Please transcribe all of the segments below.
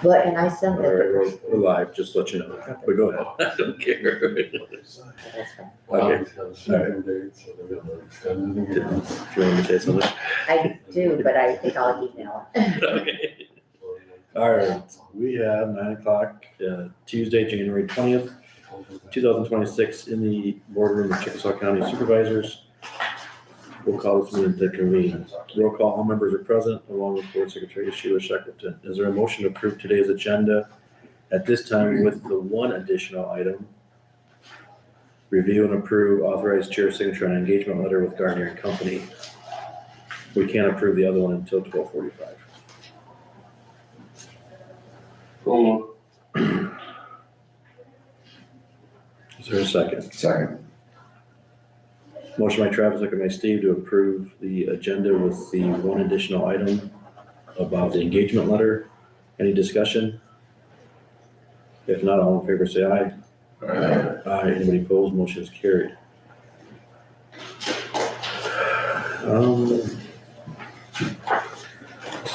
But, and I sent All right, it. we're live, just to let you know, but go ahead, I don't care. That's fine. Okay, if you want me to say something. I do, but I think I'll email it. Okay. All right, we have 9:00, Tuesday, January 20th, 2026, in the boardroom of Chickasaw County Supervisors. We'll call this meeting to convene. Roll call, all members are present, along with Board Secretary Sheila Shackleton. Is there a motion to approve today's agenda at this time with the one additional item? Review and approve authorized chair signature on engagement letter with Gardner and Company. We can't approve the other one until 12:45. Is there a second? Second. Motion by Travis, second by Steve, to approve the agenda with the one additional item about the engagement letter. Any discussion? If not, all in favor say aye. Aye. Anybody opposed? Motion is carried.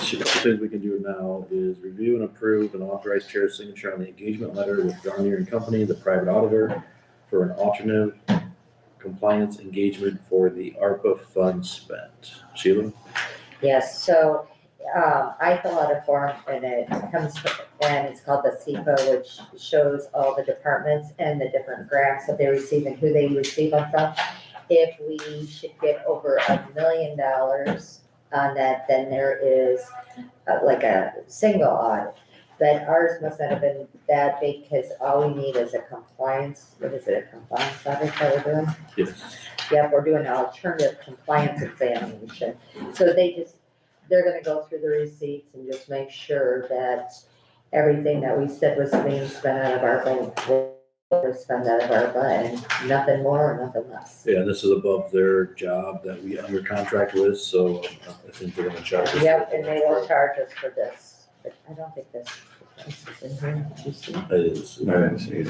Two things we can do now is review and approve and authorize chair's signature on the engagement letter with Garnier and Company, the private auditor, for an alternative compliance engagement for the ARPA funds spent. Sheila? Yes, so, I fill out a form and it comes, and it's called the CEPA, which shows all the departments and the different grants that they receive and who they receive them from. If we should get over $1 million on that, then there is like a single audit. But ours must not have been that big because all we need is a compliance, what is it, a compliance audit that we're doing? Yes. Yep, we're doing an alternative compliance examination. So they're gonna go through the receipts and just make sure that everything that we said was being spent out of ARPA, was spent out of ARPA, and nothing more or nothing less. Yeah, this is above their job that we under contract with, so I think they're gonna charge us. Yep, and they will charge us for this, but I don't think this is in here, did you see? It is. I didn't see it.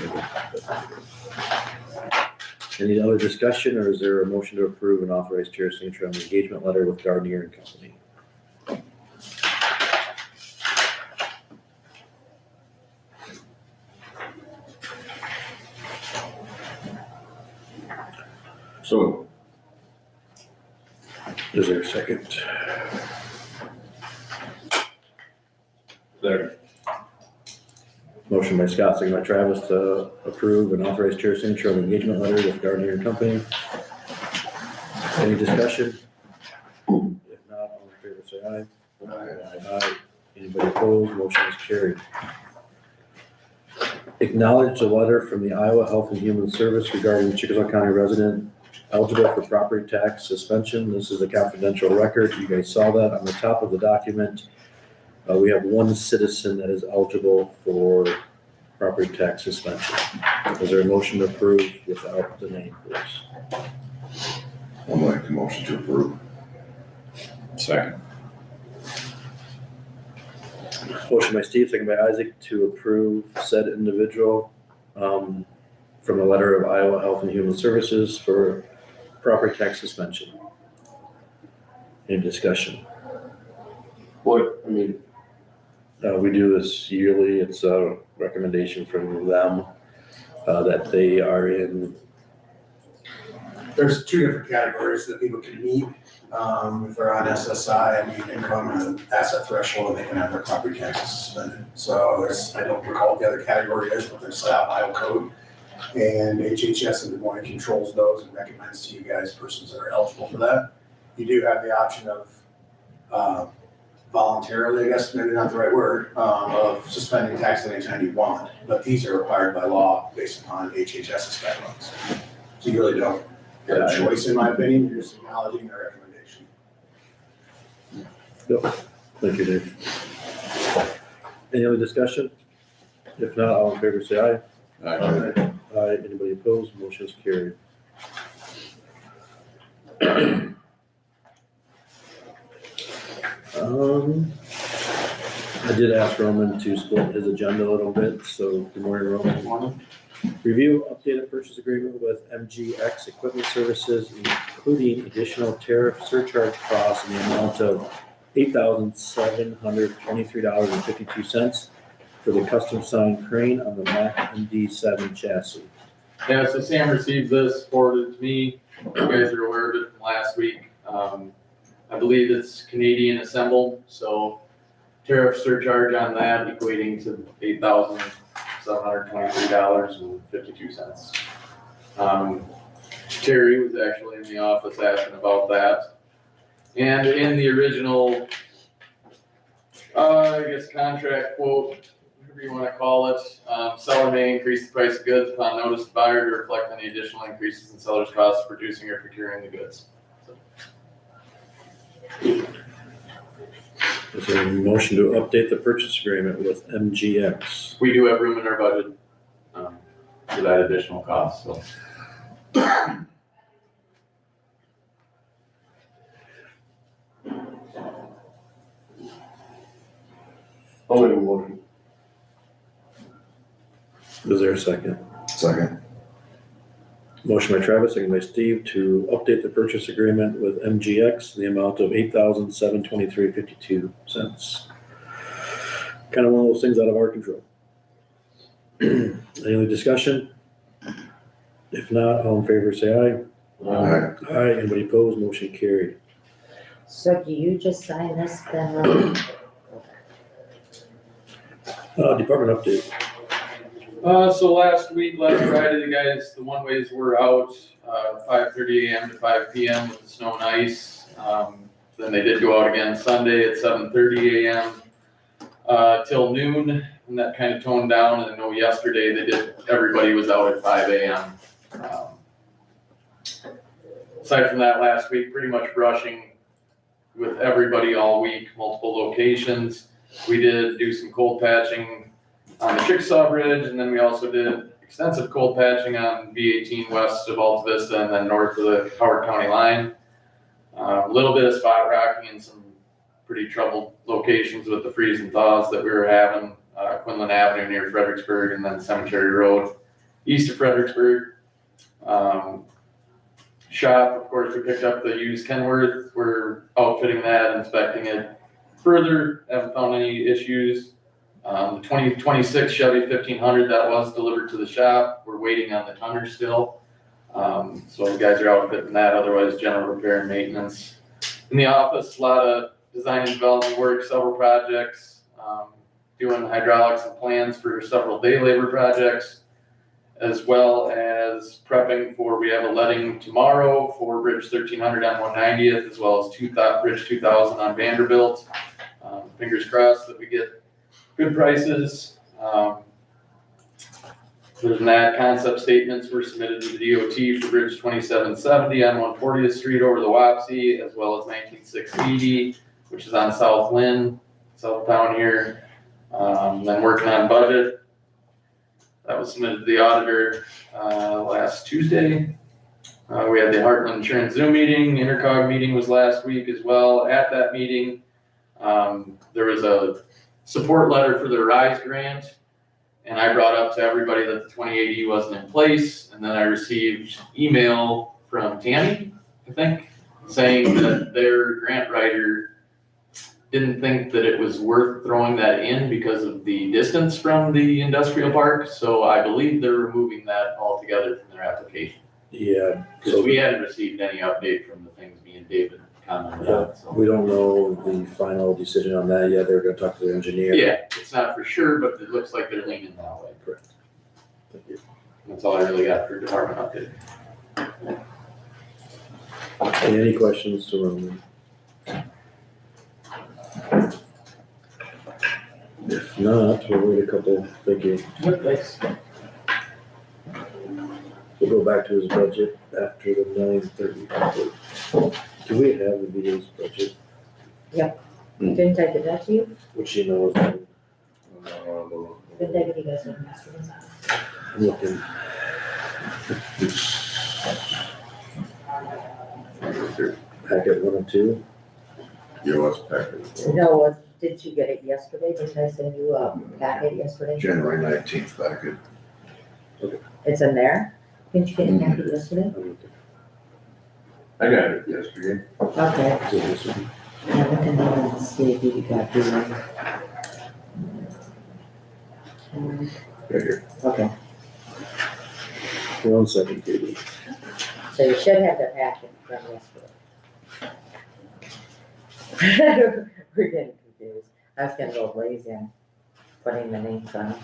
Any other discussion, or is there a motion to approve and authorize chair's signature on the engagement letter with Gardner and Company? So, Is there a second? there. Motion by Scott, second by Travis to approve and authorize chair's signature on the engagement letter with Gardner and Company. Any discussion? If not, all in favor say aye. Aye. Anybody opposed? Motion is carried. Acknowledge the letter from the Iowa Health and Human Service regarding Chickasaw County resident eligible for property tax suspension. This is a confidential record. You guys saw that on the top of the document. We have one citizen that is eligible for property tax suspension. Is there a motion to approve without the name, please? I'll make the motion to approve. Second. Motion by Steve, second by Isaac, to approve said individual from the letter of Iowa Health and Human Services for property tax suspension. Any discussion? We do this yearly. It's a recommendation from them that they are in. There's two different categories that people can meet. If they're on SSI, I mean, income and asset threshold, and they can have their property taxes suspended. So I don't recall what the other category is, but there's Iowa code. And HHS in Des Moines controls those and recommends to you guys persons that are eligible for that. You do have the option of voluntarily, I guess maybe not the right word, of suspending tax anytime you want. But these are required by law based upon HHS's guidelines. So you really don't have a choice, in my opinion. You're just acknowledging their recommendation. Yep. Thank you, Dave. Any other discussion? If not, all in favor say aye. Aye. Aye. Anybody opposed? Motion is carried. I did ask Roman to split his agenda a little bit, so good morning, Roman. Review updated purchase agreement with MGX Equipment Services, including additional tariff surcharge costs in the amount of $8,723.52 for the custom signed crane on the Mac MD7 chassis. Yeah, so Sam received this, forwarded it to me. You guys are aware of it from last week. I believe it's Canadian assembled, so tariff surcharge on that equating to $8,723.52. Terry was actually in the office asking about that. And in the original, I guess contract quote, whatever you want to call it, seller may increase the price of goods upon notice to buyer to reflect any additional increases in seller's costs of producing or procuring the goods. Is there a motion to update the purchase agreement with MGX? We do have room in our budget for that additional cost, so. I'll make a motion. Is there a second? Second. Motion by Travis, second by Steve, to update the purchase agreement with MGX, in the amount of $8,723.52. Kind of one of those things out of our control. Any other discussion? If not, all in favor, say aye. Aye. Aye, anybody opposed, motion carried. So do you just sign this then, Ron? Department update. So last Friday, the one-ways were out, 5:30 a.m. to 5 p.m. with the snow and ice. Then they did go out again Sunday at 7:30 a.m. Till noon, and that kind of toned down. And I know yesterday everybody was out at 5 a.m. Aside from that, last week, pretty much brushing with everybody all week, multiple locations. We did do some cold patching on the Chickasaw Bridge, and then we also did extensive cold patching on B18 west of Alta Vista and then north of the Howard County line. A little bit of spot rocking in some pretty troubled locations with the freeze and thaws that we were having. Quinlan Avenue near Fredericksburg, and then Cemetery Road east of Fredericksburg. Shop, of course, we picked up the used Kenworth. We're outfitting that, inspecting it further. Haven't found any issues. The 2026 Chevy 1500 that was delivered to the shop. We're waiting on the tonner still. So the guys are outfitting that. Otherwise, general repair and maintenance. In the office, a lot of design and development work, several projects. Doing hydraulics and plans for several day labor projects, as well as prepping for, we have a letting tomorrow for Bridge 1300 on 190th, as well as Bridge 2000 on Vanderbilt. Fingers crossed that we get good prices. Other than that, concept statements were submitted to the DOT for Bridge 2770 on 140th Street over the Wapsie, as well as 19680, which is on South Lynn, South Town here. Then working on budget. That was submitted to the auditor last Tuesday. We had the Heartland Insurance Zoom meeting. Intercog meeting was last week as well. At that meeting, there was a support letter for the RISE grant, and I brought up to everybody that the 2080 wasn't in place, and then I received email from Tammy, I think, saying that their grant writer didn't think that it was worth throwing that in because of the distance from the industrial park, so I believe they're removing that altogether from their application. Yeah. Because we hadn't received any update from the things me and David commented on, so. We don't know the final decision on that yet. They're gonna talk to the engineer. Yeah, it's not for sure, but it looks like they're leaning that way. Correct. Thank you. That's all I really got for department update. Any questions to Roman? If not, we'll wait a couple, thank you. Thanks. We'll go back to his budget after the 9:30. Do we have the VA's budget, Didn't I give that to you? which you know is, Didn't I give you guys one yesterday? I'm looking, packet 1 and 2. Yeah, what's packet? No, did you get it yesterday? Didn't I send you a packet yesterday? January 19th packet. It's in there? Didn't you get a packet yesterday? I'm looking. I got it yesterday. Okay. Is it this one? Yeah, but then I want to see if you got the one. Mm, Right here. Okay, 1 second, Katie. so you should have the packet from yesterday. We're getting confused. I was gonna go lazy and putting the names on it.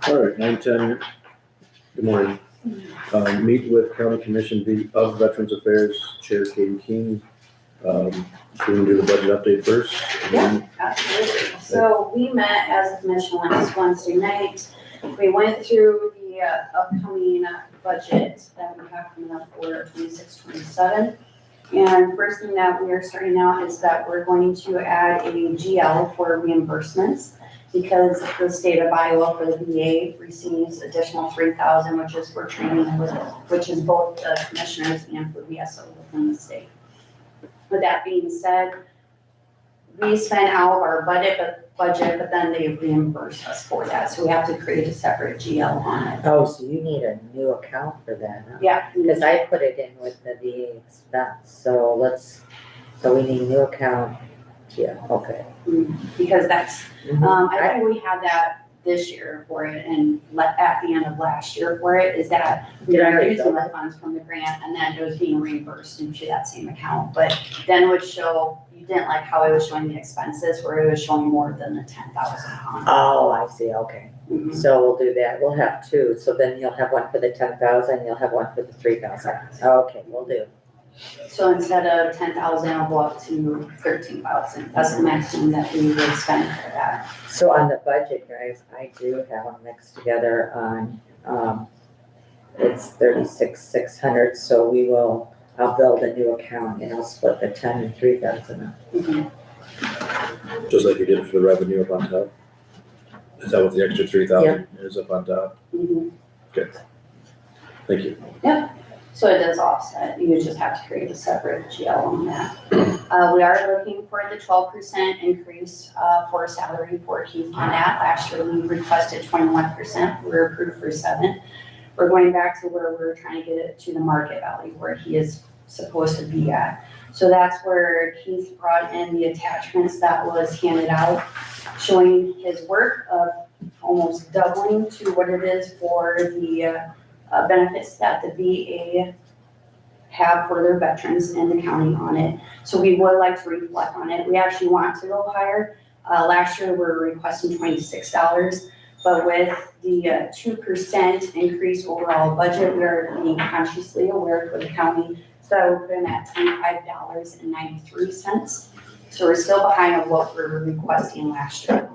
All right, 9:10. Good morning. Meet with County Commission of Veterans Affairs Chair Katie King. Can we do the budget update first? Yeah, absolutely. So we met as a commission last Wednesday night. We went through the upcoming budget that we have coming up for 26-27. And first thing that we are starting out is that we're going to add a GL for reimbursements because the state of Iowa for the VA receives additional $3,000, which is for training, which is both the commissioners and for VSO within the state. With that being said, we spend out of our budget, but then they reimburse us for that, so we have to create a separate GL on it. Oh, so you need a new account for that, huh? Yeah, Because I put it in with the VA expense, so we need a new account. Yeah, okay. because that's, Mhm. I think we had that this year for it and at the end of last year for it, is that we Did I were already using bill the it? funds from the grant and then it was being reimbursed into that same account. But then it would show, you didn't like how it was showing the expenses where it was showing more than the 10,000 on. Oh, I see, okay. Mhm. So we'll do that, we'll have two, so then you'll have one for the 10,000, you'll have one for the 3,000. Okay, we'll do. So instead of 10,000, I'll go up to 13,000. That's the maximum that we would spend for that. So on the budget, guys, I do have them mixed together on, it's 36,600, so I'll build a new account and I'll split the 10 and 3,000 up. Mhm. Just like you did for the revenue up on top? Is that what the extra 3,000 is up on top? Mhm. Thank you. So it does offset, you just have to create a separate GL on that. We are looking for the 12% increase for salary for Keith on that. Last year we requested 21%, we were approved for 7%. We're going back to where we're trying to get it to the market value where he is supposed to be at. So that's where Keith brought in the attachments that was handed out, showing his work of almost doubling to what it is for the benefits that the VA have for their veterans in the county on it. So we would like to reflect on it. We actually want to go higher. Last year we were requesting $26, but with the 2% increase overall budget, we are being consciously aware for the county. So that would put in at $25.93. So we're still behind on what we were requesting last year.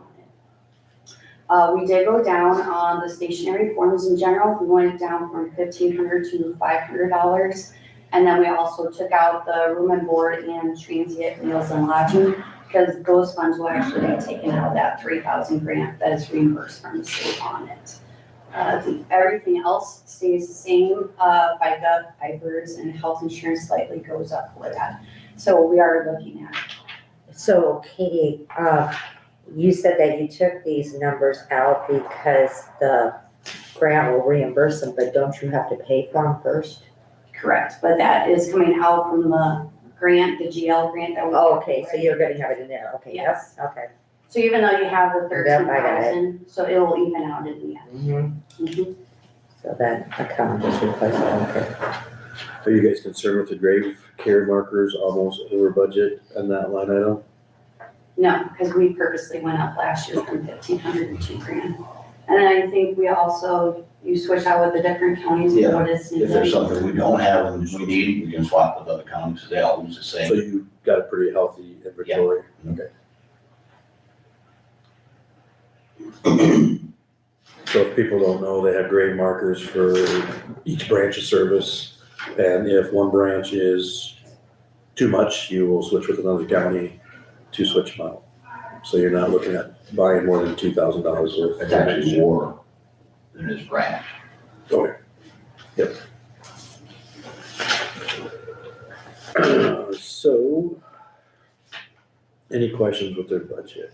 We did go down on the stationary forms in general. We went down from $1,500 to $500. And then we also took out the room and board and transient meals and lodging because those funds will actually be taken out of that 3,000 grant that is reimbursed from the state on it. Everything else stays the same. FICA, IVERS, and health insurance slightly goes up for that. So we are looking at it. So Katie, you said that you took these numbers out because the grant will reimburse them, but don't you have to pay for them first? Correct, but that is coming out from the grant, the GL grant that we. Oh, okay, so you're gonna have it in there, okay, yep, Yes. okay. So even though you have the Yep, I got it. 13,000, so it will even out in the end. Mhm. So that account just replaced it, okay. Are you guys concerned with the grave care markers almost over budget on that line item? No, because we purposely went up last year from 1,500 to $2,000. And then I think we also, you switch out with the different counties and Yeah, what is If there's needed. something we don't have and we need, we can swap with other counties, they all use the So same. you got a pretty healthy inventory? Okay. So if people don't know, they have grade markers for each branch of service. And if one branch is too much, you will switch with another county to switch them out. So you're not looking at buying more than $2,000 worth. It's actually more than this branch. Okay. Yep. So, any questions with their budget?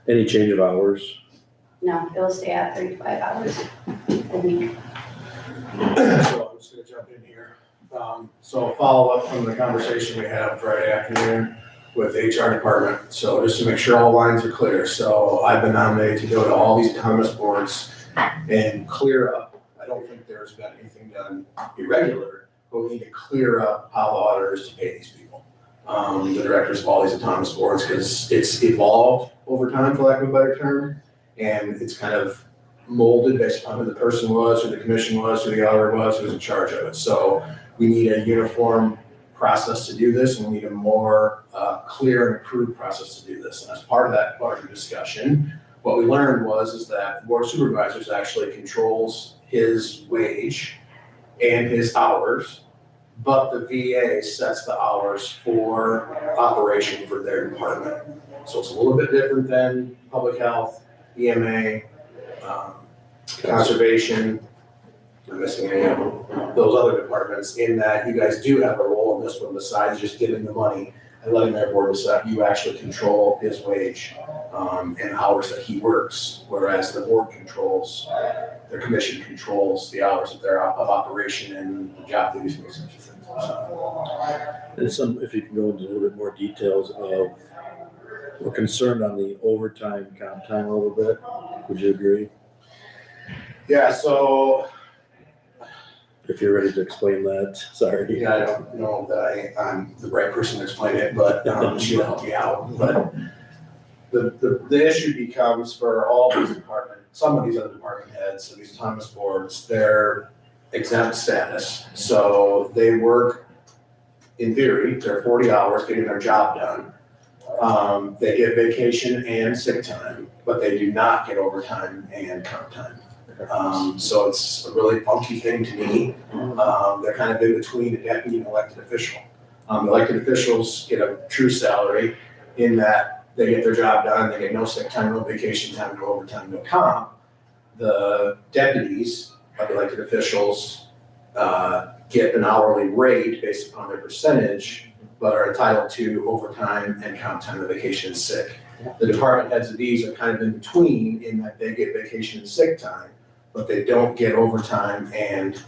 Any change of hours? No, it'll stay at 35 hours a week. So I'm just gonna jump in here. So follow up from the conversation we had Friday afternoon with the HR department. So just to make sure all lines are clear. So I've been nominated to go to all these autonomous boards and clear up. I don't think there's been anything done irregular, but we need to clear up how the auditors to pay these people. The directors of all these autonomous boards, because it's evolved over time, for lack of a better term, and it's kind of molded based upon who the person was, who the commission was, who the auditor was, who was in charge of it. So we need a uniform process to do this, and we need a more clear and approved process to do this. And as part of that larger discussion, what we learned is that the board of supervisors actually controls his wage and his hours, but the VA sets the hours for operation for their department. So it's a little bit different than public health, EMA, conservation. I'm missing any of them, those other departments, in that you guys do have a role in this one besides just giving the money and letting their board decide. You actually control his wage and hours that he works, whereas the board controls, their commission controls the hours of their operation and the job duties and those sorts of things. So, And if you can go into a little bit more details of, we're concerned on the overtime, comp time a little bit. Would you agree? yeah, so If you're ready to explain that, sorry. yeah, I don't know that I'm the right person to explain it, but she'll help me out. But the issue becomes for all these departments, some of these other department heads, and these autonomous boards, they're exempt status. So they work, in theory, they're 40 hours getting their job done. They get vacation and sick time, but they do not get overtime and comp time. So it's a really funky thing to me. They're kind of in between a deputy and elected official. Elected officials get a true salary in that they get their job done, they get no sick time, no vacation time, no overtime, no comp. The deputies of elected officials get an hourly rate based upon their percentage, but are entitled to overtime and comp time, and vacation and sick. The department heads of these are kind of in between in that they get vacation and sick time, but they don't get overtime and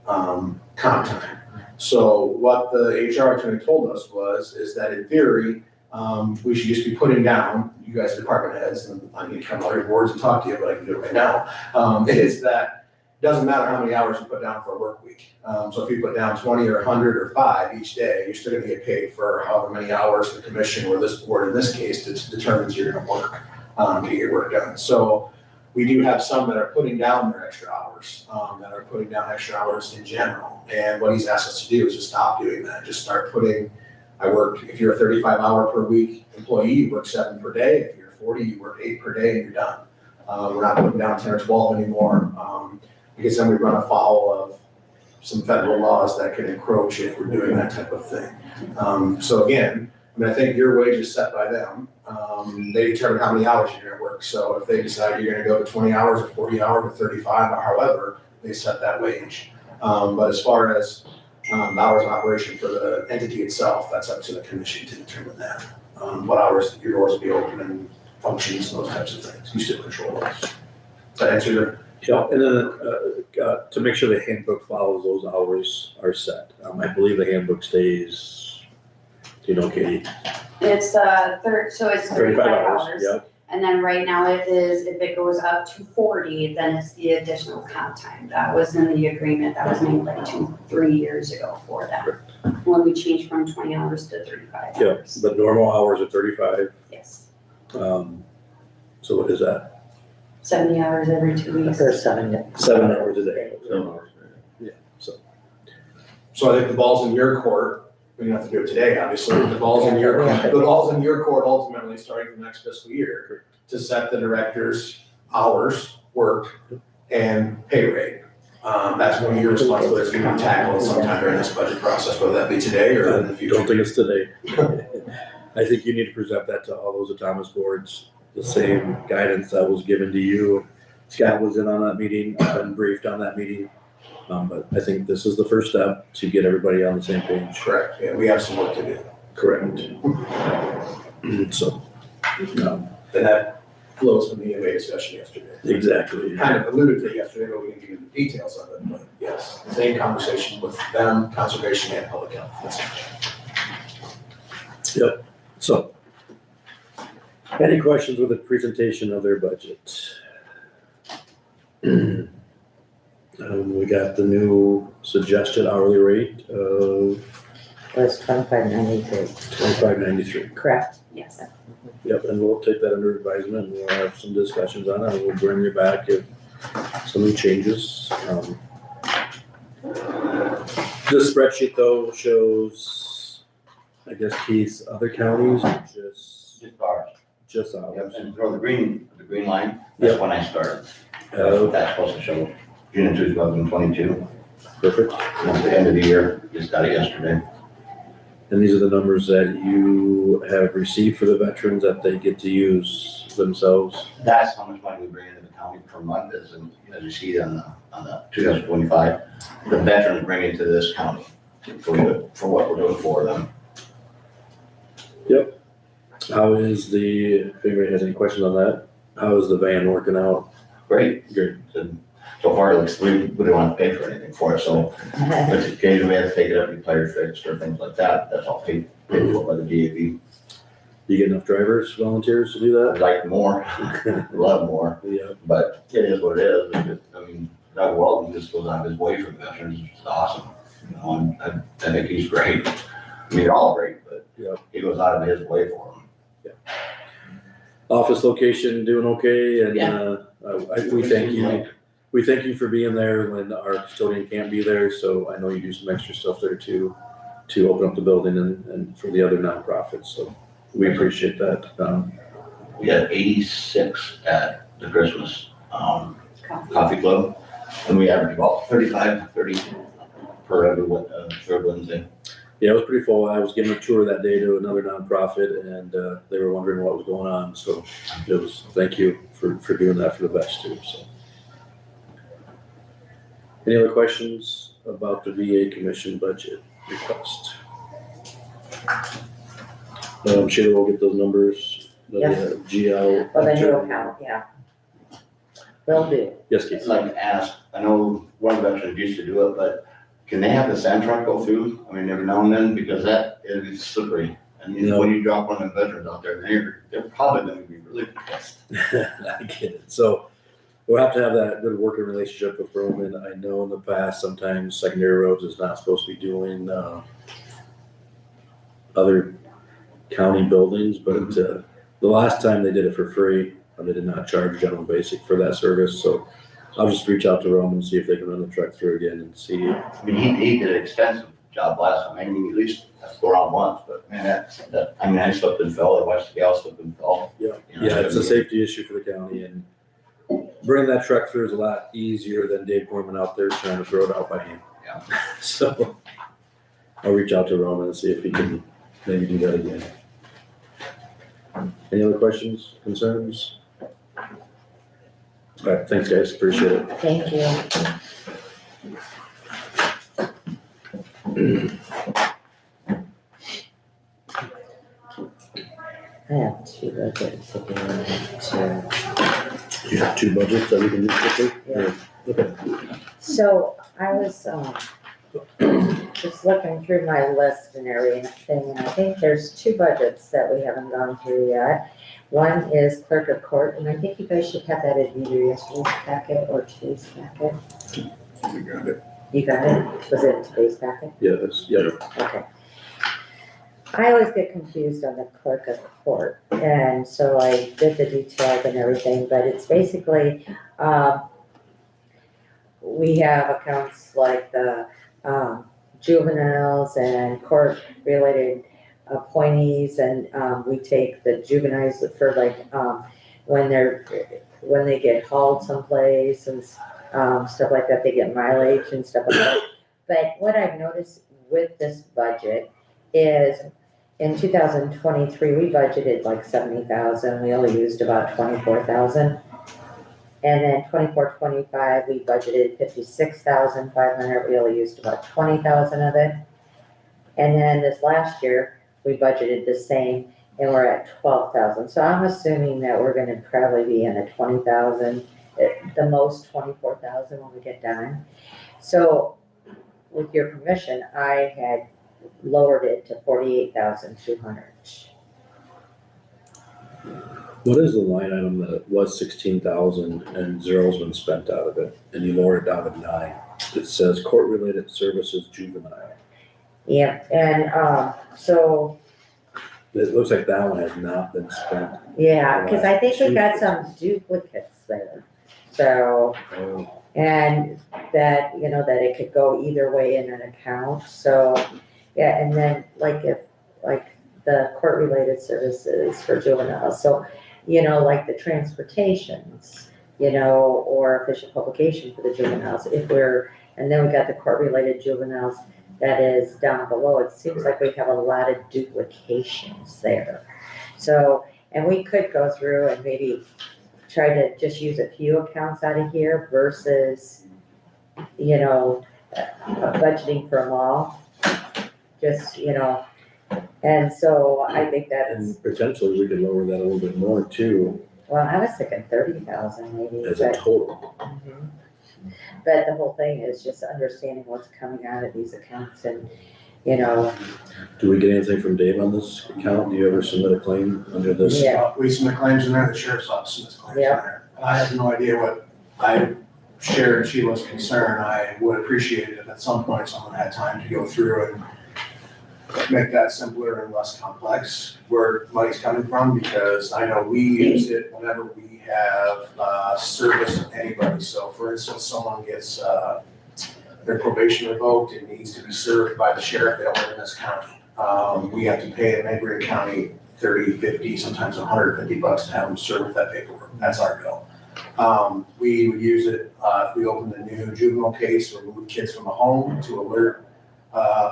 comp time. So what the HR attorney told us is that in theory, we should just be putting down, you guys department heads, and I need to come to all your boards and talk to you, but I can do it right now, is that it doesn't matter how many hours you put down for a work week. So if you put down 20 or 100 or 5 each day, you're still gonna get paid for however many hours the commission or this board in this case determines you're gonna work to get your work done. So we do have some that are putting down their extra hours, that are putting down extra hours in general. And what he's asked us to do is just stop doing that. Just start putting, if you're a 35-hour per week employee, you work 7 per day. If you're 40, you work 8 per day and you're done. We're not putting down 10 or 12 anymore, because then we run afoul of some federal laws that could encroach if we're doing that type of thing. So again, I think your wage is set by them. They determine how many hours you're gonna work. So if they decide you're gonna go to 20 hours or 40 hours or 35 or however, they set that wage. But as far as hours of operation for the entity itself, that's up to the commission to determine that. What hours your doors will be open and functions and those types of things. You still control those. Does that answer your? Yeah, and then to make sure the handbook follows those hours are set. I believe the handbook stays, do you know, Katie? It's so it's 35 hours. Yep. And then right now it is, if it goes up to 40, then it's the additional comp time. That was in the agreement, that was made like 3 years ago for that. When we changed from 20 hours to 35 Yeah, hours. the normal hours are 35. Yes, So what is that? 70 hours every 2 weeks. For 7 days. 7 hours a day. So I think the ball's in your court. We don't have to do it today, obviously. The ball's in your court ultimately, starting from next fiscal year, to set the director's hours worked and pay rate. That's one of your responsibilities. It's going to be tackled sometime during this budget process, whether that be today or in the I future. don't think it's today. I think you need to present that to all those autonomous boards, the same guidance that was given to you. Scott was in on that meeting, I've been briefed on that meeting. But I think this is the first step to get everybody on the same page. Correct. Yeah, we have some work to do. Correct. So, And that flows from the EMA discussion yesterday. Exactly. Kind of alluded to it yesterday, but we didn't get into the details of it, but yes, same conversation with them, conservation and public health. That's- So, any questions with the presentation of their budget? We got the new suggested hourly rate of Was $25.93, $25.93. correct? Yes. Yep, and we'll take that under advisement, and we'll have some discussions on it, and we'll bring you back if something changes. This spreadsheet though shows, I guess, Keith's other counties, or just ours. just Yep, ours. and throw the green line, that's when I started. That's what that's supposed to show, June of 2022. Perfect. At the end of the year, just got it yesterday. And these are the numbers that you have received for the veterans that they get to use themselves. That's how much money we bring into the county per month is, and as you see on the 2025, the veterans bring into this county for what we're doing for them. How is if anybody has any questions on that, how is the van working out? Great. Good. So far, it looks, we don't want to pay for anything for it, so but occasionally we have to take it up and tire fixed or things like that. That's all paid for by the DAV. You get enough drivers, volunteers to do I'd like more, love more, that? Yeah. but it is what it is. It's just, I mean, Doug Walton just goes out of his way for veterans, which is awesome. You know, and I think he's great. I mean, they're all great, but Yeah. he goes out of his way for them. Office location doing okay, and Yeah. we thank you. We thank you for being there when our custodian can't be there, so I know you do some extra stuff there too, to open up the building and for the other nonprofits, so we appreciate that. We had 86 at the Christmas coffee club, and we averaged about 35 to 30 per every third Wednesday. Yeah, it was pretty full. I was giving a tour that day to another nonprofit, and they were wondering what was going on, so it was, thank you for doing that for the best too, so. Any other questions about the VA commission budget request? Sheila will get those numbers, the GL. Well, the new account, yeah. Will do. Yes, I'd Keith. like to ask, I know one veteran used to do it, but can they have the sand truck go through? I mean, every now and then, because that is slippery. And you know, when you drop one of the veterans out there, they're probably gonna be really pissed. I get it. So we'll have to have that good working relationship with Roman. I know in the past, sometimes secondary roads is not supposed to be doing other county buildings, but the last time they did it for free, they did not charge general basic for that service. So I'll just reach out to Roman and see if they can run the truck through again and see. I mean, he did an extensive job last time. I mean, at least have to go around once, but man, I mean, I slipped and fell. I watched the gal slip and fall. Yeah, You know, yeah, it's a safety issue for the county, and bringing that truck through is a lot easier than Dave Corman out there trying to throw it out by hand. Yeah. So I'll reach out to Roman and see if he can maybe do that again. Any other questions, concerns? All right, thanks guys, appreciate it. Thank you. I have two budgets to do, You have two budgets that we can do quickly? Yeah. Okay. So I was, just looking through my list and everything, and I think there's two budgets that we haven't gone through yet. One is clerk of court, and I think you guys should have that in either yesterday's packet or today's packet. We got it. You got it? Was it in today's packet? Yes, yeah. Okay. I always get confused on the clerk of court, and so I did the details and everything, but it's basically, we have accounts like the juveniles and court-related appointees, and we take the juveniles for like, when they get hauled someplace and stuff like that, they get mileage and stuff like that. But what I've noticed with this budget is in 2023, we budgeted like 70,000. We only used about 24,000. And then 24-25, we budgeted 56,500. We only used about 20,000 of it. And then this last year, we budgeted the same, and we're at 12,000. So I'm assuming that we're gonna probably be in the 20,000, at the most 24,000 when we get done. So with your permission, I had lowered it to 48,200. What is the line item that was 16,000 and zero's been spent out of it, and you lowered it down to 9? It says court-related services juvenile. Yeah, and, so, It looks like that one has not been spent. yeah, cause I think we got some duplicates there. So, and that, that it could go either way in an account, so, yeah, and then like if, like the court-related services for juveniles, so, like the transportations, or official publication for the juveniles, and then we got the court-related juveniles that is down below, it seems like we have a lot of duplications there. So, and we could go through and maybe try to just use a few accounts out of here versus, budgeting for them all. Just, and so I think that's, And potentially we could lower that a little bit more too, well, I was thinking 30,000 maybe. as a but- total. Mhm. But the whole thing is just understanding what's coming out of these accounts and, Do we get anything from Dave on this account? Do you ever submit a claim under this? Yeah. We submit claims in there, the sheriff's office submits claims in Yeah. there. And I have no idea what, I shared Sheila's concern, I would appreciate it if at some point someone had time to go through and make that simpler and less complex, where money's coming from, because I know we use it whenever we have, service of anybody. So for instance, someone gets, their probation revoked and needs to be served by the sheriff, they don't live in this county. We have to pay a neighboring county 30, 50, sometimes $150 to have them serve that paperwork. That's our bill. We would use it, if we open a new juvenile case or move kids from a home to alert,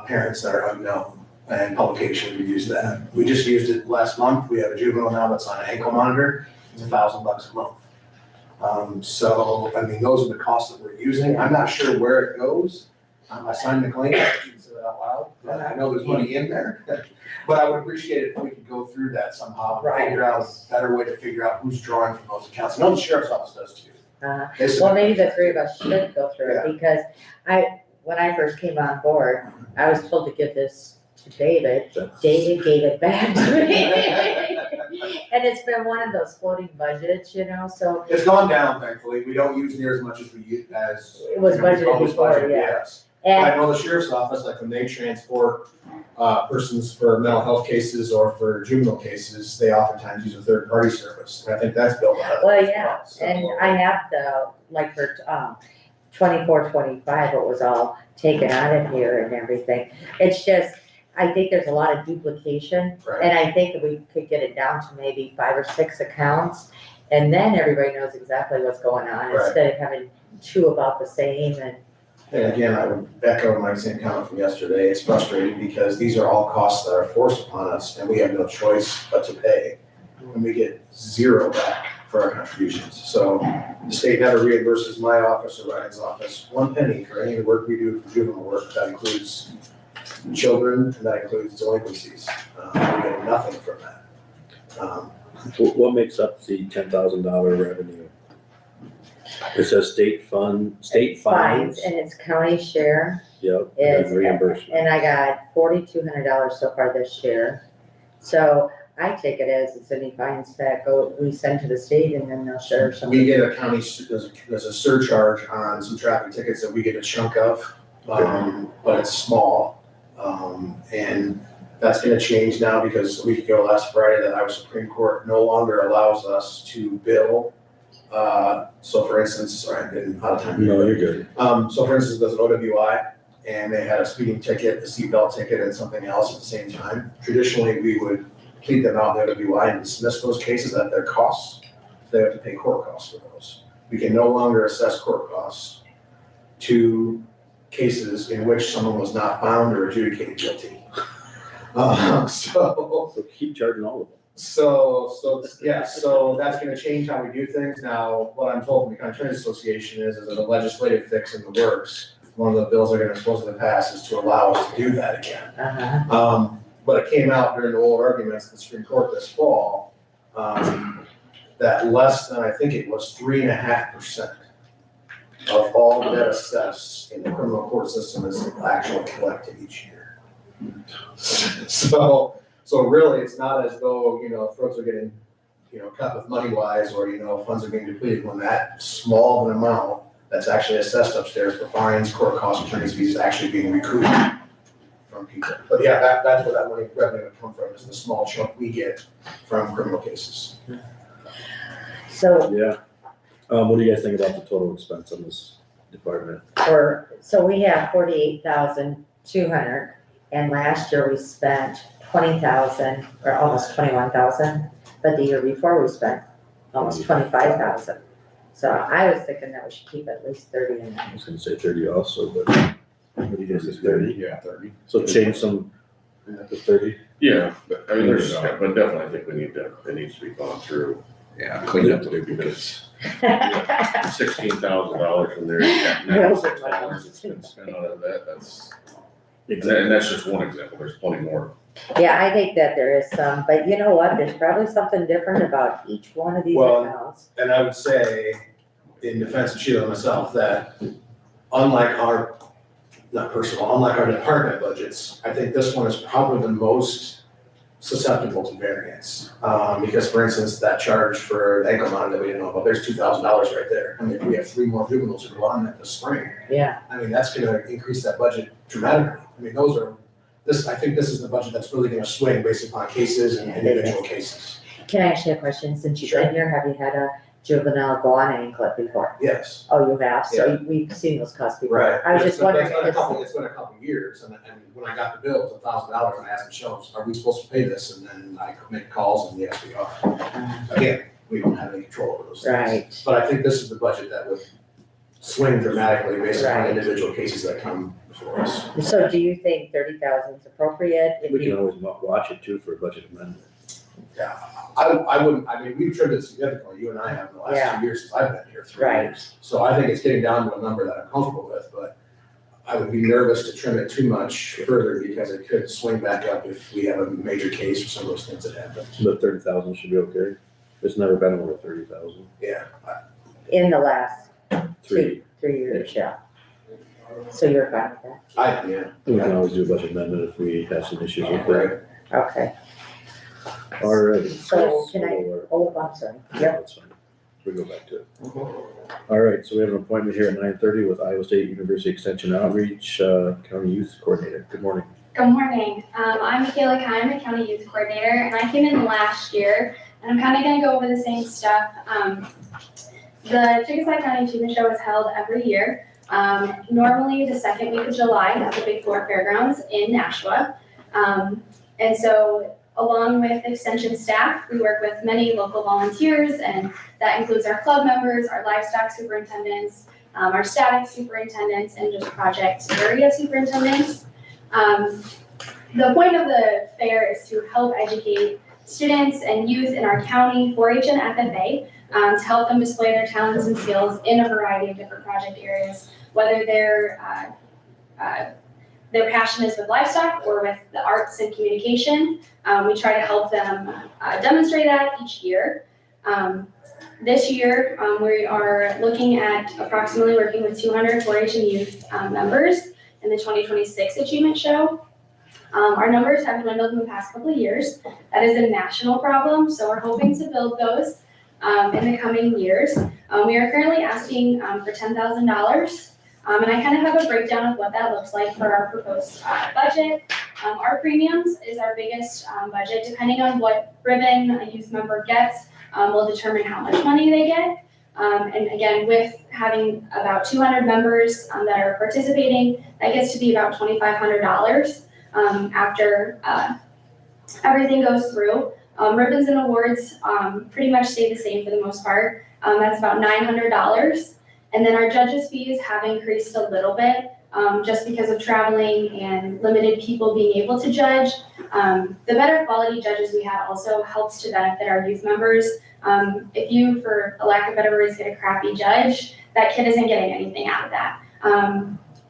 parents that are unknown. And publication, we use that. We just used it last month. We have a juvenile now that's on an ankle monitor. It's $1,000 a month. So, I mean, those are the costs that we're using. I'm not sure where it goes. I signed the claim, I shouldn't say that out loud, but I know there's money in there. But I would appreciate it if we could go through that somehow, and figure out a better way to figure out who's drawing from those accounts. I know the sheriff's office does too. well, maybe the three of us should go through it because when I first came on board, I was told to give this to David. David gave it back to me. And it's been one of those floating budgets, so It's gone down, thankfully. We don't use near as much as we used as. it was budgeted always before, budgeted, yeah. Yes. I And, know the sheriff's office, like when they transport persons for mental health cases or for juvenile cases, they oftentimes use a third-party service. And I think that's built out. well, yeah, and I have like for 24, 25, it was all taken out of here and everything. It's just, I think there's a lot of duplication. Right. And I think that we could get it down to maybe 5 or 6 accounts, and then everybody knows exactly what's going on, Right. instead of having 2 about the same, and, And again, I would echo my same comment from yesterday. It's frustrating because these are all costs that are forced upon us and we have no choice but to pay. And we get zero back for our contributions. So the state never reimburses my office or Ryan's office 1 penny for any of the work we do for juvenile work. That includes children, and that includes delinquencies. We get nothing from that. What makes up the $10,000 revenue? It says state fines. and it's county share. Yep, It's- and reimbursement. And I got $4,200 so far this year. So I take it as it's any fines that we send to the state and then they'll share some. We get a county, there's a surcharge on some traffic tickets that we get a chunk of, but it's small. And that's gonna change now because a week ago, last Friday, the Iowa Supreme Court no longer allows us to bill. So for instance, sorry, I've been out of time. No, you're good. So for instance, there's an OWI and they had a speeding ticket, a seatbelt ticket and something else at the same time. Traditionally, we would plead them out, the OWI, and dismiss those cases at their costs. They have to pay court costs for those. We can no longer assess court costs to cases in which someone was not found or adjudicated guilty. So keep charging all of them. So that's gonna change how we do things. Now, what I'm told from the County Attorney's Association is there's a legislative fix in the works. One of the bills they're gonna supposedly pass is to allow us to do that again. Uh-huh. but it came out during the oral arguments in the Supreme Court this fall, that less than, I think it was 3.5% of all debt assessed in the criminal court system is actually collected each year. So really, it's not as though, throats are getting, cut with money wise, or, funds are being depleted when that small of an amount that's actually assessed upstairs for fines, court costs, attorney's fees is actually being recouped from people. But yeah, that's where that money revenue would come from, is the small chunk we get from criminal cases. So Yeah. What do you guys think about the total expense on this department? so we have 48,200, and last year we spent 20,000, or almost 21,000, but the year before we spent almost 25,000. So I was thinking that we should keep at least 30 in I there. was gonna say 30 also, but what do you guys think, 30? Yeah, 30. So change some to 30? Yeah, but I mean, but definitely I think it needs to be gone through. Yeah, clean up the duplicates. $16,000 from there, you got $96 that's been spent out of that, and that's just one example, there's plenty more. Yeah, I think that there is some, but you know what, there's probably something different about each one of these Well, accounts. And I would say, in defense of Sheila and myself, that unlike our department budgets, I think this one is probably the most susceptible to variance. Because for instance, that charge for the ankle monitor that we didn't know about, there's $2,000 right there. I mean, if we have 3 more juveniles who go on that this spring, Yeah, I mean, that's gonna increase that budget dramatically. I mean, I think this is the budget that's really gonna swing based upon cases and individual cases. can I ask you a question? Since you've been here, have you had a juvenile go on anklet before? Yes. Oh, you have? So we've seen those costs before. Right. I was just wondering It's if been it's, a couple of years, and when I got the bill, it was $1,000, and I asked Michelle, are we supposed to pay this? And then I make calls, and yes, we are. Again, we don't have any control over those things. right, But I think this is the budget that would swing dramatically based upon Right. individual cases that come before us. so do you think 30,000 is appropriate? If We can you- always watch it too for a budget amendment. I wouldn't, we've trimmed it significantly, you and I have in the last Yeah. 2 years since I've been here, 3 Right. years. So I think it's getting down to a number that I'm comfortable with, but I would be nervous to trim it too much further because it could swing back up if we have a major case or some of those things that happen. But 30,000 should be okay. It's never been over 30,000. Yeah, In the last 3. 3 years, yeah. So you're fine with that? yeah. We can always do a budget amendment if we have some issues with Right. that. Okay, Alright. So can I'm sorry. Yep. That's fine. We go back to it. Alright, so we have an appointment here at 9:30 with Iowa State University Extension Outreach, County Youth Coordinator. Good morning. Good morning. I'm Michaela Kine, the County Youth Coordinator, and I came in last year, and I'm kind of going to go over the same stuff. The Chickasaw County Achievement Show is held every year, normally the second week of July at the Big Four Fairgrounds in Nashua. And so along with extension staff, we work with many local volunteers, and that includes our club members, our livestock superintendents, our static superintendents, and just project area superintendents. The point of the fair is to help educate students and youth in our county, 4-H and FFA, to help them display their talents and skills in a variety of different project areas, whether their passion is with livestock or with the arts and communication. We try to help them demonstrate that each year. This year, we are looking at approximately working with 200 4-H and youth members in the 2026 Achievement Show. Our numbers have dwindled in the past couple of years. That is a national problem, so we're hoping to build those in the coming years. We are currently asking for $10,000, and I kind of have a breakdown of what that looks like for our proposed budget. Our premiums is our biggest budget. Depending on what ribbon a youth member gets, will determine how much money they get. And again, with having about 200 members that are participating, that gets to be about $2,500 after everything goes through. Ribbons and awards pretty much stay the same for the most part. That's about $900. And then our judges' fees have increased a little bit just because of traveling and limited people being able to judge. The better quality judges we have also helps to benefit our youth members. If you, for a lack of better words, get a crappy judge, that kid isn't getting anything out of that.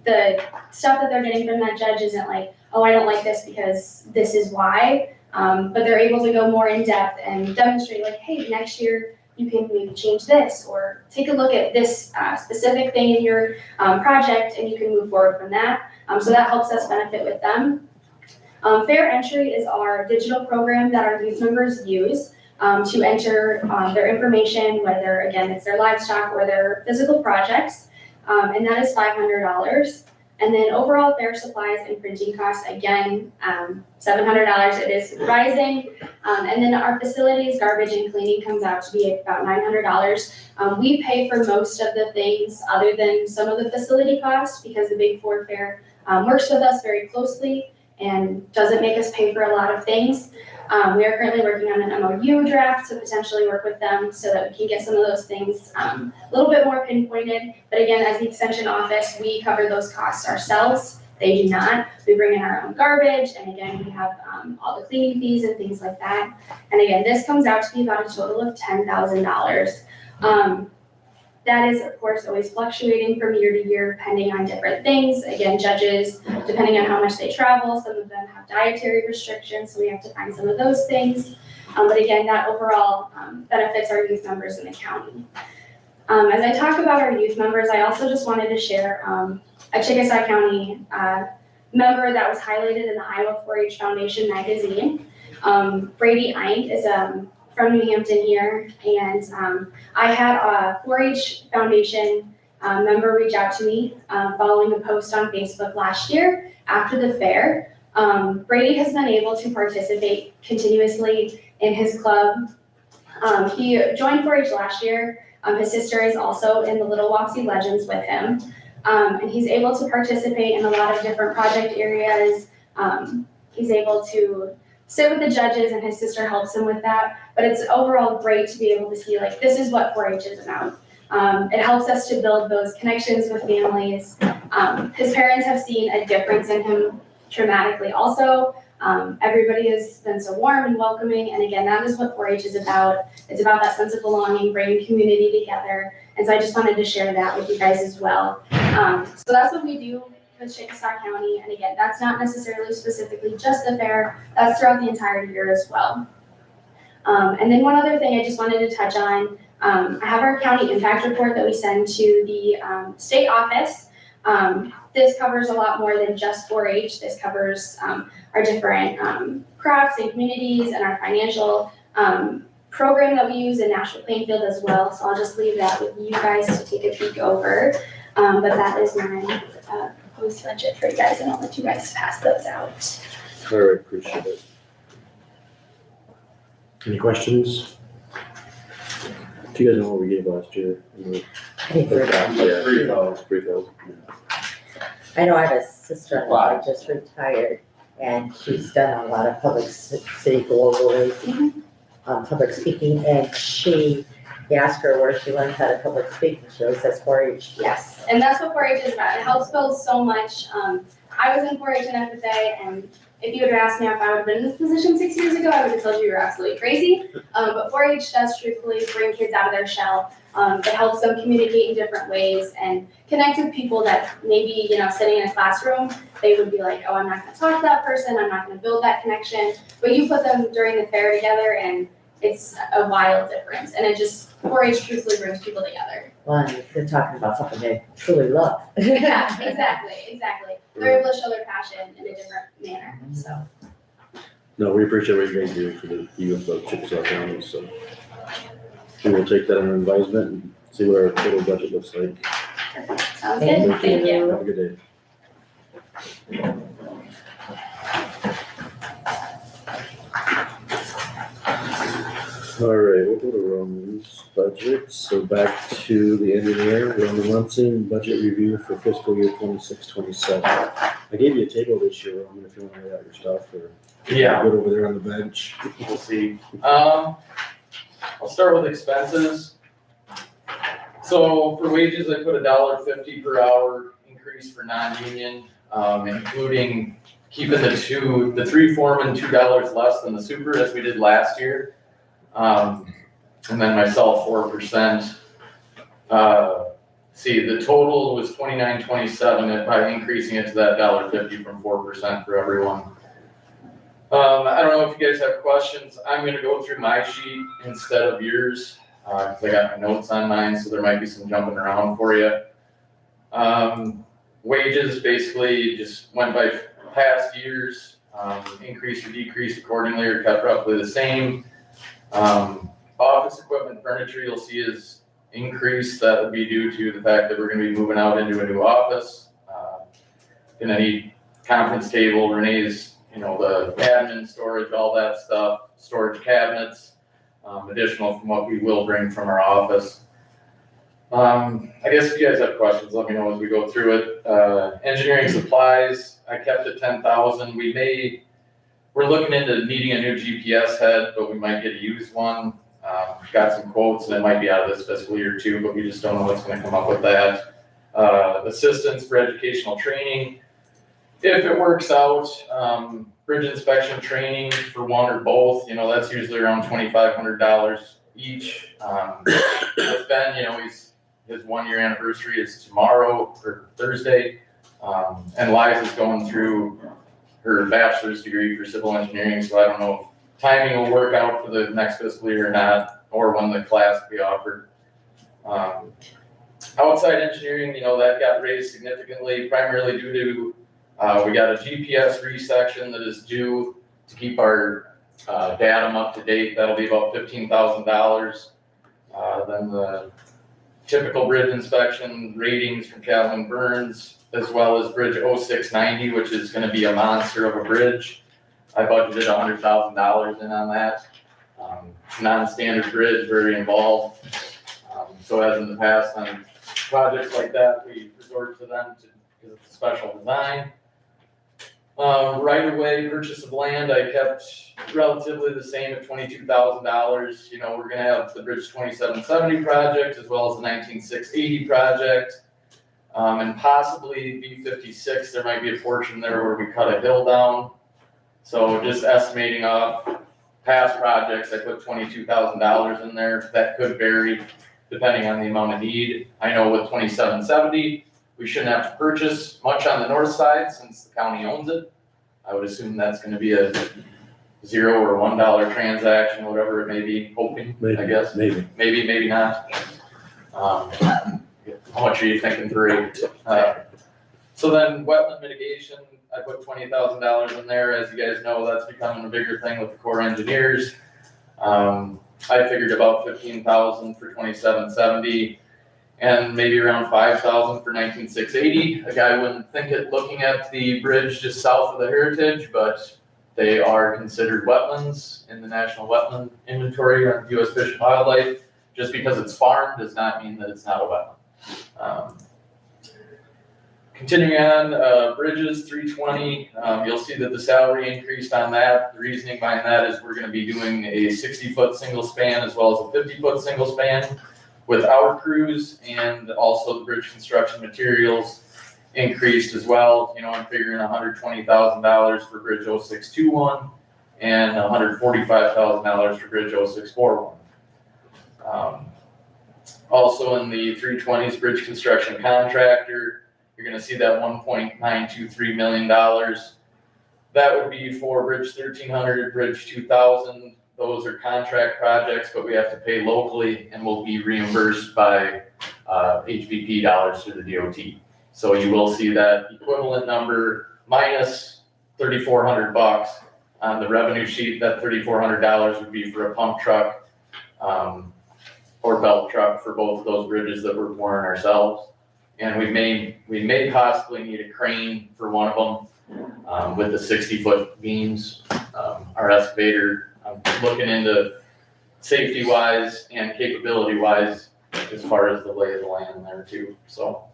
The stuff that they're getting from that judge isn't like, oh, I don't like this because this is why. But they're able to go more in depth and demonstrate like, hey, next year you can maybe change this, or take a look at this specific thing in your project and you can move forward from that. So that helps us benefit with them. Fair Entry is our digital program that our youth members use to enter their information, whether again it's their livestock or their physical projects, and that is $500. And then overall fair supplies and printing costs, again, $700. It is rising. And then our facilities, garbage and cleaning comes out to be about $900. We pay for most of the things other than some of the facility costs because the Big Four Fair works with us very closely and doesn't make us pay for a lot of things. We are currently working on an MOU draft to potentially work with them so that we can get some of those things a little bit more pinpointed. But again, as the extension office, we cover those costs ourselves. They do not. We bring in our own garbage, and again, we have all the cleaning fees and things like that. And again, this comes out to be about a total of $10,000. That is, of course, always fluctuating from year to year, depending on different things. Again, judges, depending on how much they travel, some of them have dietary restrictions, so we have to find some of those things. But again, that overall benefits our youth members in the county. As I talk about our youth members, I also just wanted to share a Chickasaw County member that was highlighted in the Iowa 4-H Foundation magazine. Brady Eink is from New Hampton here, and I had a 4-H Foundation member reach out to me following a post on Facebook last year after the fair. Brady has been able to participate continuously in his club. He joined 4-H last year. His sister is also in the Little Wapsie Legends with him, and he's able to participate in a lot of different project areas. He's able to sit with the judges, and his sister helps him with that. But it's overall great to be able to see, like, this is what 4-H is about. It helps us to build those connections with families. His parents have seen a difference in him dramatically also. Everybody has been so warm and welcoming, and again, that is what 4-H is about. It's about that sense of belonging, bringing community together, and so I just wanted to share that with you guys as well. So that's what we do with Chickasaw County, and again, that's not necessarily specifically just the fair, that's throughout the entire year as well. And then one other thing I just wanted to touch on, I have our county impact report that we send to the state office. This covers a lot more than just 4-H. This covers our different crops and communities and our financial program that we use in Nashville Plainfield as well. So I'll just leave that with you guys to take a peek over. But that is my proposed budget for you guys, and I'll let you guys pass those out. All right, appreciate it. Any questions? Do you guys know what we gave last year? I think we're done. Yeah, 3,000. 3,000. I know I have a sister-in-law that just retired, and she's done a lot of public city globally, public speaking, and she asked her where she learned how to public speak, and she always says 4-H. Yes, and that's what 4-H is about. It helps build so much. I was in 4-H in FFA, and if you would have asked me if I would have been in this position 6 years ago, I would have told you you were absolutely crazy. But 4-H does truthfully bring kids out of their shell. It helps them communicate in different ways and connect with people that maybe, sitting in a classroom, they would be like, oh, I'm not gonna talk to that person, I'm not gonna build that connection. But you put them during the fair together, and it's a wild difference. And 4-H truthfully brings people together. Well, and you're talking about something they truly love. Yeah, exactly. They're able to show their passion in a different manner, so. No, we appreciate what you guys do for the youth of Chickasaw County, so. We will take that under advisement and see what our total budget looks like. Sounds good, thank you. Have a good day. All right, we'll go to Roman's budget. So back to the end of the year, Roman Munson, budget review for fiscal year 26-27. I gave you a table this year, Roman, if you want to lay out your stuff, or Yeah. good over there on the bench. We'll see. I'll start with expenses. So for wages, I put $1.50 per hour increase for non-union, including keeping the three foremen $2 less than the super as we did last year. And then myself 4%. see, the total was $29.27 by increasing it to that $1.50 from 4% for everyone. I don't know if you guys have questions. I'm gonna go through my sheet instead of yours, cause I got my notes on mine, so there might be some jumping around for you. Wages basically just went by past years, increased or decreased accordingly or kept roughly the same. Office equipment, furniture, you'll see is increased. That would be due to the fact that we're gonna be moving out into a new office. Gonna need conference table, Renee's, the admin storage, all that stuff, storage cabinets, additional from what we will bring from our office. I guess if you guys have questions, let me know as we go through it. Engineering supplies, I kept it 10,000. We're looking into needing a new GPS head, but we might get a used one. Got some quotes and it might be out of this fiscal year too, but we just don't know what's gonna come up with that. Assistance for educational training. If it works out, bridge inspection training for one or both, that's usually around $2,500 each. With Ben, his 1 year anniversary is tomorrow or Thursday. And Liza's going through her bachelor's degree for civil engineering, so I don't know if timing will work out for the next fiscal year or not, or when the class will be offered. Outside engineering, that got raised significantly, primarily due to we got a GPS resection that is due to keep our datum up to date. That'll be about $15,000. Then the typical bridge inspection ratings from Calvin Burns, as well as Bridge 0690, which is going to be a monster of a bridge. I budgeted $100,000 in on that. Non-standard bridge, very involved. So as in the past on projects like that, we resort to them because it's a special design. Right of way purchase of land, I kept relatively the same at $22,000. We're gonna have the Bridge 2770 project as well as the 19680 project. And possibly B56, there might be a portion there where we cut a hill down. So just estimating off past projects, I put $22,000 in there. That could vary depending on the amount of need. I know with 2770, we shouldn't have to purchase much on the north side since the county owns it. I would assume that's gonna be a $0 or $1 transaction, whatever it may be, hoping, I guess. Maybe not. How much are you thinking, 3? So then wetland mitigation, I put $20,000 in there. As you guys know, that's becoming a bigger thing with the Corps engineers. I figured about $15,000 for 2770 and maybe around $5,000 for 19680. A guy wouldn't think it looking at the bridge just south of the Heritage, but they are considered wetlands in the National Wetland Inventory on U.S. Fish and Wildlife. Just because it's farmed does not mean that it's not a wetland. Continuing on, bridges 320, you'll see that the salary increased on that. The reasoning behind that is we're gonna be doing a 60-foot single span as well as a 50-foot single span with our crews, and also the bridge construction materials increased as well. I'm figuring $120,000 for Bridge 0621 and $145,000 for Bridge 0641. Also in the 320s bridge construction contractor, you're gonna see that $1.923 million. That would be for Bridge 1300, Bridge 2000. Those are contract projects, but we have to pay locally and will be reimbursed by HVP dollars through the DOT. So you will see that equivalent number minus $3,400 on the revenue sheet. That $3,400 would be for a pump truck or belt truck for both of those bridges that we're pouring ourselves. And we may possibly need a crane for one of them with the 60-foot beams. Our excavator, I'm looking into safety wise and capability wise as far as the lay of the land there too. So,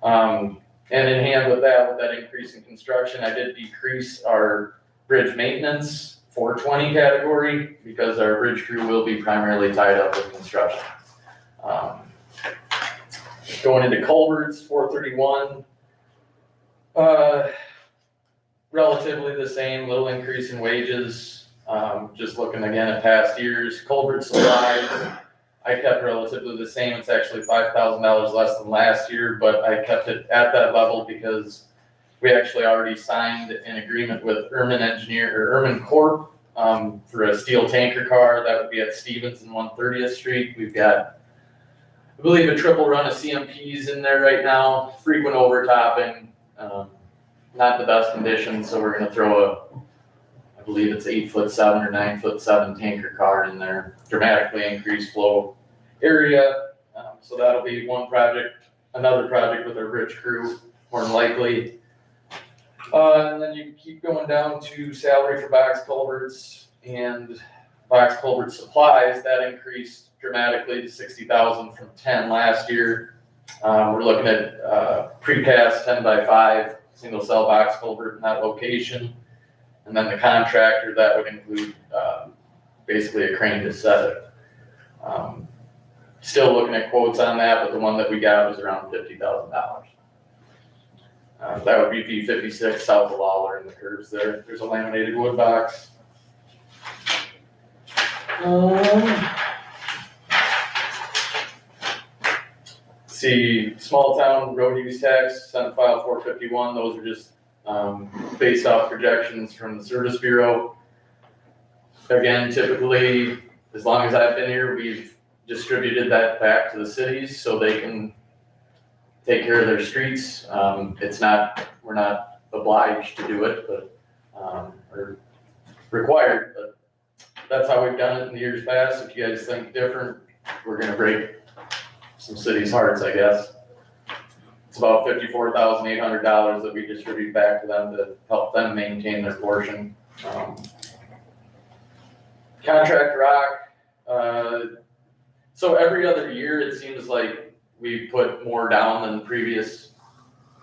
and in hand with that increase in construction, I did decrease our bridge maintenance 420 category because our bridge crew will be primarily tied up with construction. Going into culverts, 431, relatively the same, little increase in wages. Just looking again at past years, culvert supplies, I kept relatively the same. It's actually $5,000 less than last year, but I kept it at that level because we actually already signed an agreement with Erman Corp, for a steel tanker car. That would be at Stevens and 130th Street. We've got, I believe, a triple run of CMPs in there right now, frequent overtopping, not the best condition, so we're gonna throw I believe it's 8'7" or 9'7" tanker car in there, dramatically increased flow area. So that'll be one project, another project with our bridge crew, more than likely. And then you keep going down to salary for box culverts and box culvert supplies. That increased dramatically to 60,000 from 10 last year. We're looking at precast 10x5 single cell box culvert in that location. And then the contractor, that would include basically a crane to set it. Still looking at quotes on that, but the one that we got was around $50,000. That would be P56 south of Lawler in the curves there. There's a laminated wood box. See, small town road use tax, Senate File 451, those are just based off projections from the Service Bureau. Again, typically, as long as I've been here, we've distributed that back to the cities so they can take care of their streets. We're not obliged to do it, but, or required, but that's how we've done it in the years past. If you guys think different, we're gonna break some cities' hearts, I guess. It's about $54,800 that we distribute back to them to help them maintain their portion. Contract rock, so every other year, it seems like we put more down than the previous.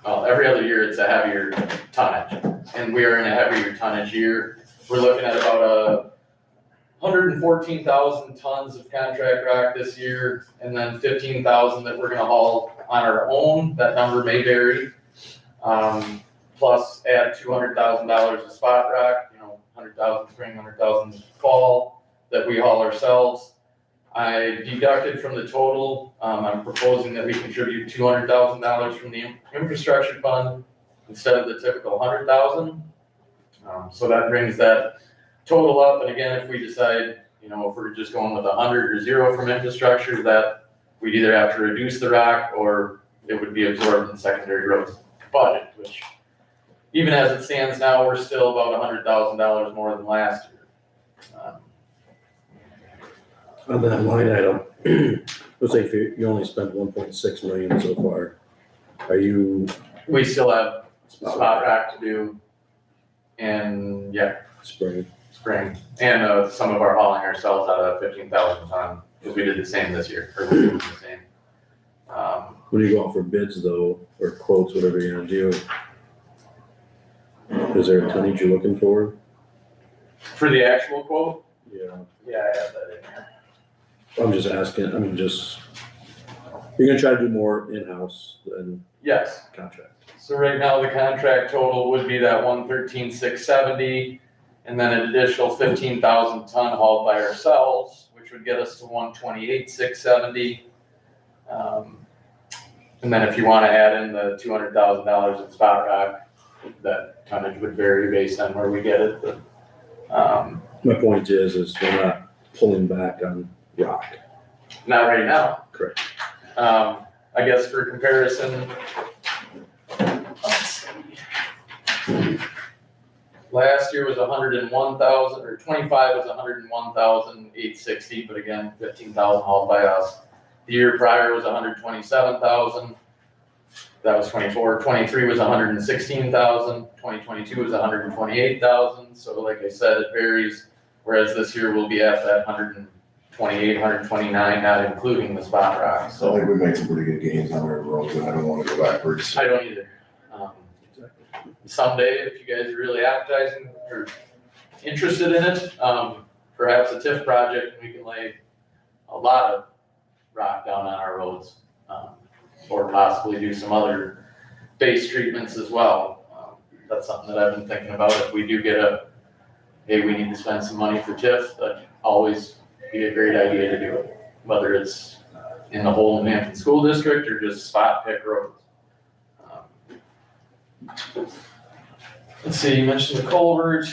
Every other year, it's a heavier tonnage, and we are in a heavier tonnage year. We're looking at about 114,000 tons of contract rock this year, and then 15,000 that we're gonna haul on our own. That number may vary. Plus add $200,000 of spot rock, 100,000 spring, 100,000 fall that we haul ourselves. I deducted from the total, I'm proposing that we contribute $200,000 from the infrastructure fund instead of the typical 100,000. So that brings that total up, and again, if we decide, if we're just going with 100 or 0 from infrastructure, that we'd either have to reduce the rock or it would be absorbed in secondary roads budget, which even as it stands now, we're still about $100,000 more than last year. On that line item, let's say if you only spent 1.6 million so far, We still have spot rock to do, and spring? and some of our hauling ourselves out of that 15,000 ton, because we did the same this year, or we're doing the same. When you go out for bids though, or quotes, whatever you're gonna do, is there a tonnage you're looking for? For the actual quote? Yeah. Yeah, I have that in here. I'm just asking, you're gonna try to do more in-house than Yes. contract. So right now, the contract total would be that 113,670, and then an additional 15,000 ton hauled by ourselves, which would get us to 128,670. And then if you want to add in the $200,000 in spot rock, that tonnage would vary based on where we get it. But, My point is we're not pulling back on rock. not right now. Correct. I guess for comparison, let's see. Last year was 101,000, or 25 was 101,860, but again, 15,000 hauled by us. The year prior was 127,000. That was 24. 23 was 116,000. 2022 was 128,000. So like I said, it varies. Whereas this year we'll be at that 128, 129, not including the spot rock. I So think we made some pretty good gains on our roads, and I don't wanna go backwards. I don't either. Someday, if you guys are really appetizing or interested in it, perhaps a TIF project, we can lay a lot of rock down on our roads. Or possibly do some other base treatments as well. That's something that I've been thinking about. If we do get hey, we need to spend some money for TIF, that'd always be a great idea to do it. whether it's in the whole Hampton School District or just spot pick roads. Let's see, you mentioned the culvert,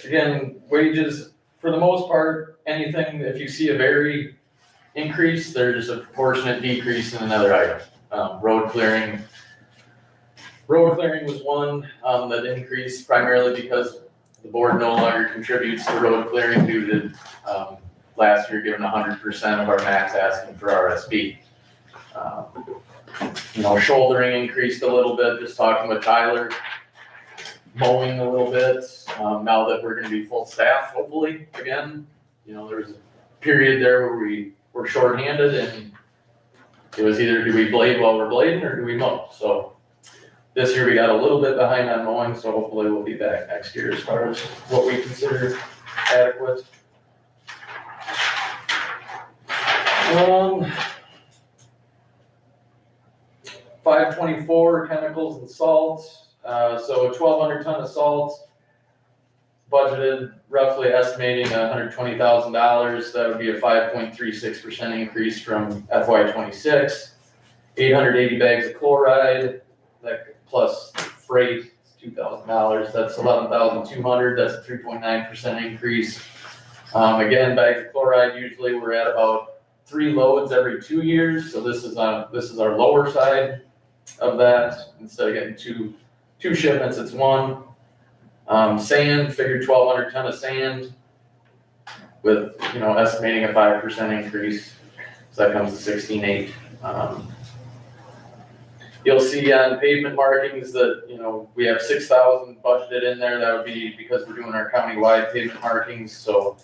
again, wages, for the most part, anything, if you see a very increase, there's a proportionate decrease in another item. Road clearing was one, that increased primarily because the board no longer contributes to road clearing due to, last year giving 100% of our max asking for RSP. Shouldering increased a little bit, just talking with Tyler. Mowing a little bit, now that we're gonna be full staff, hopefully, again. There was a period there where we were shorthanded and it was either do we blade while we're blading or do we mow? So this year we got a little bit behind on mowing, so hopefully we'll be back next year as far as what we consider adequate. 524 chemicals and salts. So 1,200 ton of salt, budgeted roughly estimating $120,000. That would be a 5.36% increase from FY26. 880 bags of chloride, that plus freight, $2,000. That's $11,200. That's a 3.9% increase. Again, bags of chloride, usually we're at about 3 loads every 2 years. So this is our lower side of that. Instead of getting two shipments, it's one. Sand, figured 1,200 ton of sand with, estimating a 5% increase. So that comes to 16.8. You'll see on pavement markings that, we have 6,000 budgeted in there. That would be because we're doing our county-wide pavement markings. So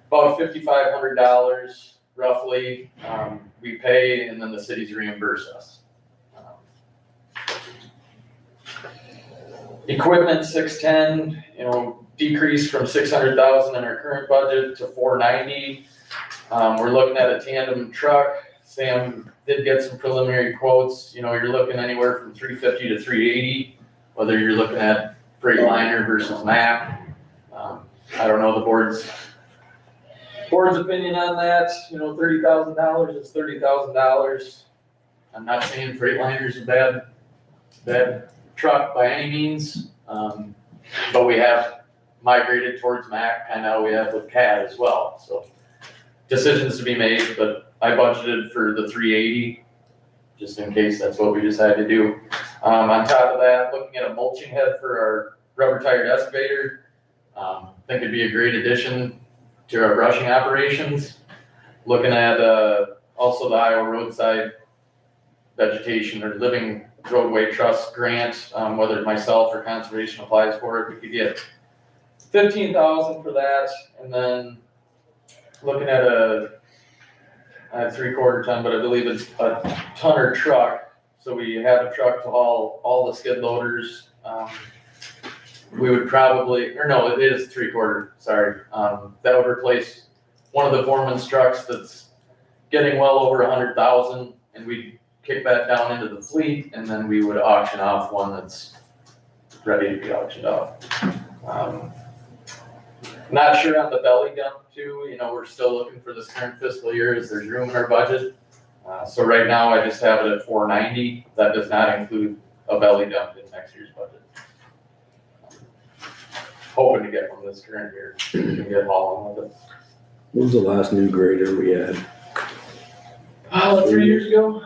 about $5,500 roughly, we pay and then the cities reimburse us. Equipment 610, decreased from 600,000 in our current budget to 490. We're looking at a tandem truck. Sam did get some preliminary quotes. You're looking anywhere from 350 to 380, whether you're looking at Freightliner versus Mack. I don't know the board's opinion on that. $30,000 is $30,000. I'm not saying Freightliner's a bad truck by any means, but we have migrated towards Mack, kind of how we have with CAD as well. So decisions to be made, but I budgeted for the 380, just in case that's what we decide to do. On top of that, looking at a mulching head for our rubber tired excavator. I think it'd be a great addition to our brushing operations. Looking at also the Iowa roadside vegetation or living roadway trust grant, whether myself or conservation applies for it, we could get $15,000 for that. And then looking at I have 3/4 ton, but I believe it's a tonner truck. So we have a truck to haul all the skid loaders. We would probably, or no, it is 3/4, sorry. That would replace one of the foreman's trucks that's getting well over 100,000, and we kick that down into the fleet, and then we would auction off one that's ready to be auctioned off. Not sure on the belly dump too, we're still looking for this current fiscal year as there's room in our budget. So right now I just have it at 490. That does not include a belly dump in next year's budget. Hoping to get one this current year, we can get hauling with it. When was the last new grader we had? 3 years ago?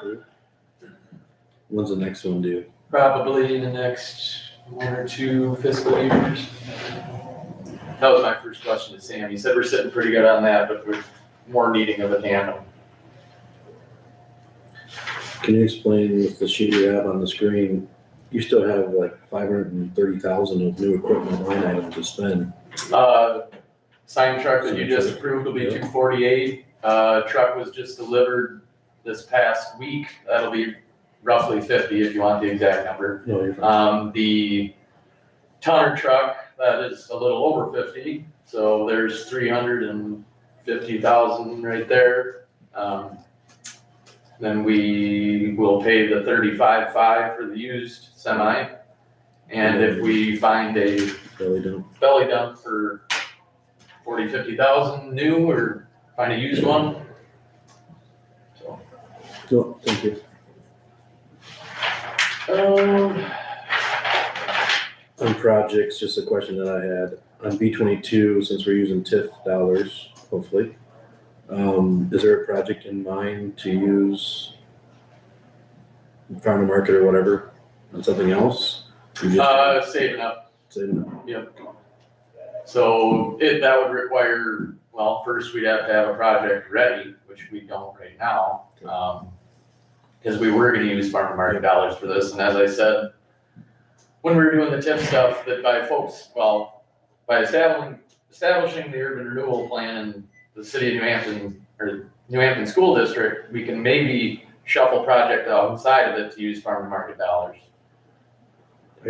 When's the next one due? Probably in the next 1 or 2 fiscal years. That was my first question to Sam. He said we're sitting pretty good on that, but we're more needing of a tandem. Can you explain with the sheet you have on the screen, you still have like 530,000 of new equipment line items to spend? Sign truck that you just approved will be 248. Truck was just delivered this past week. That'll be roughly 50 if you want the exact number. No, you're fine. The tonner truck, that is a little over 50. So there's 350,000 right there. Then we will pay the 35.5 for the used semi. And if we find a belly dump for 40,000, 50,000 new or find a used one, No, thank you. On projects, just a question that I had, on B-22, since we're using TIF dollars, hopefully, is there a project in mind to use farm to market or whatever on something else? You just Saving up. saving up. Yep. So that would require, well, first we'd have to have a project ready, which we don't right now. Because we were gonna use farm to market dollars for this, and as I said, when we were doing the TIF stuff, that by establishing the urban renewal plan in the city of New Hampton, or New Hampton School District, we can maybe shuffle project outside of it to use farm to market dollars.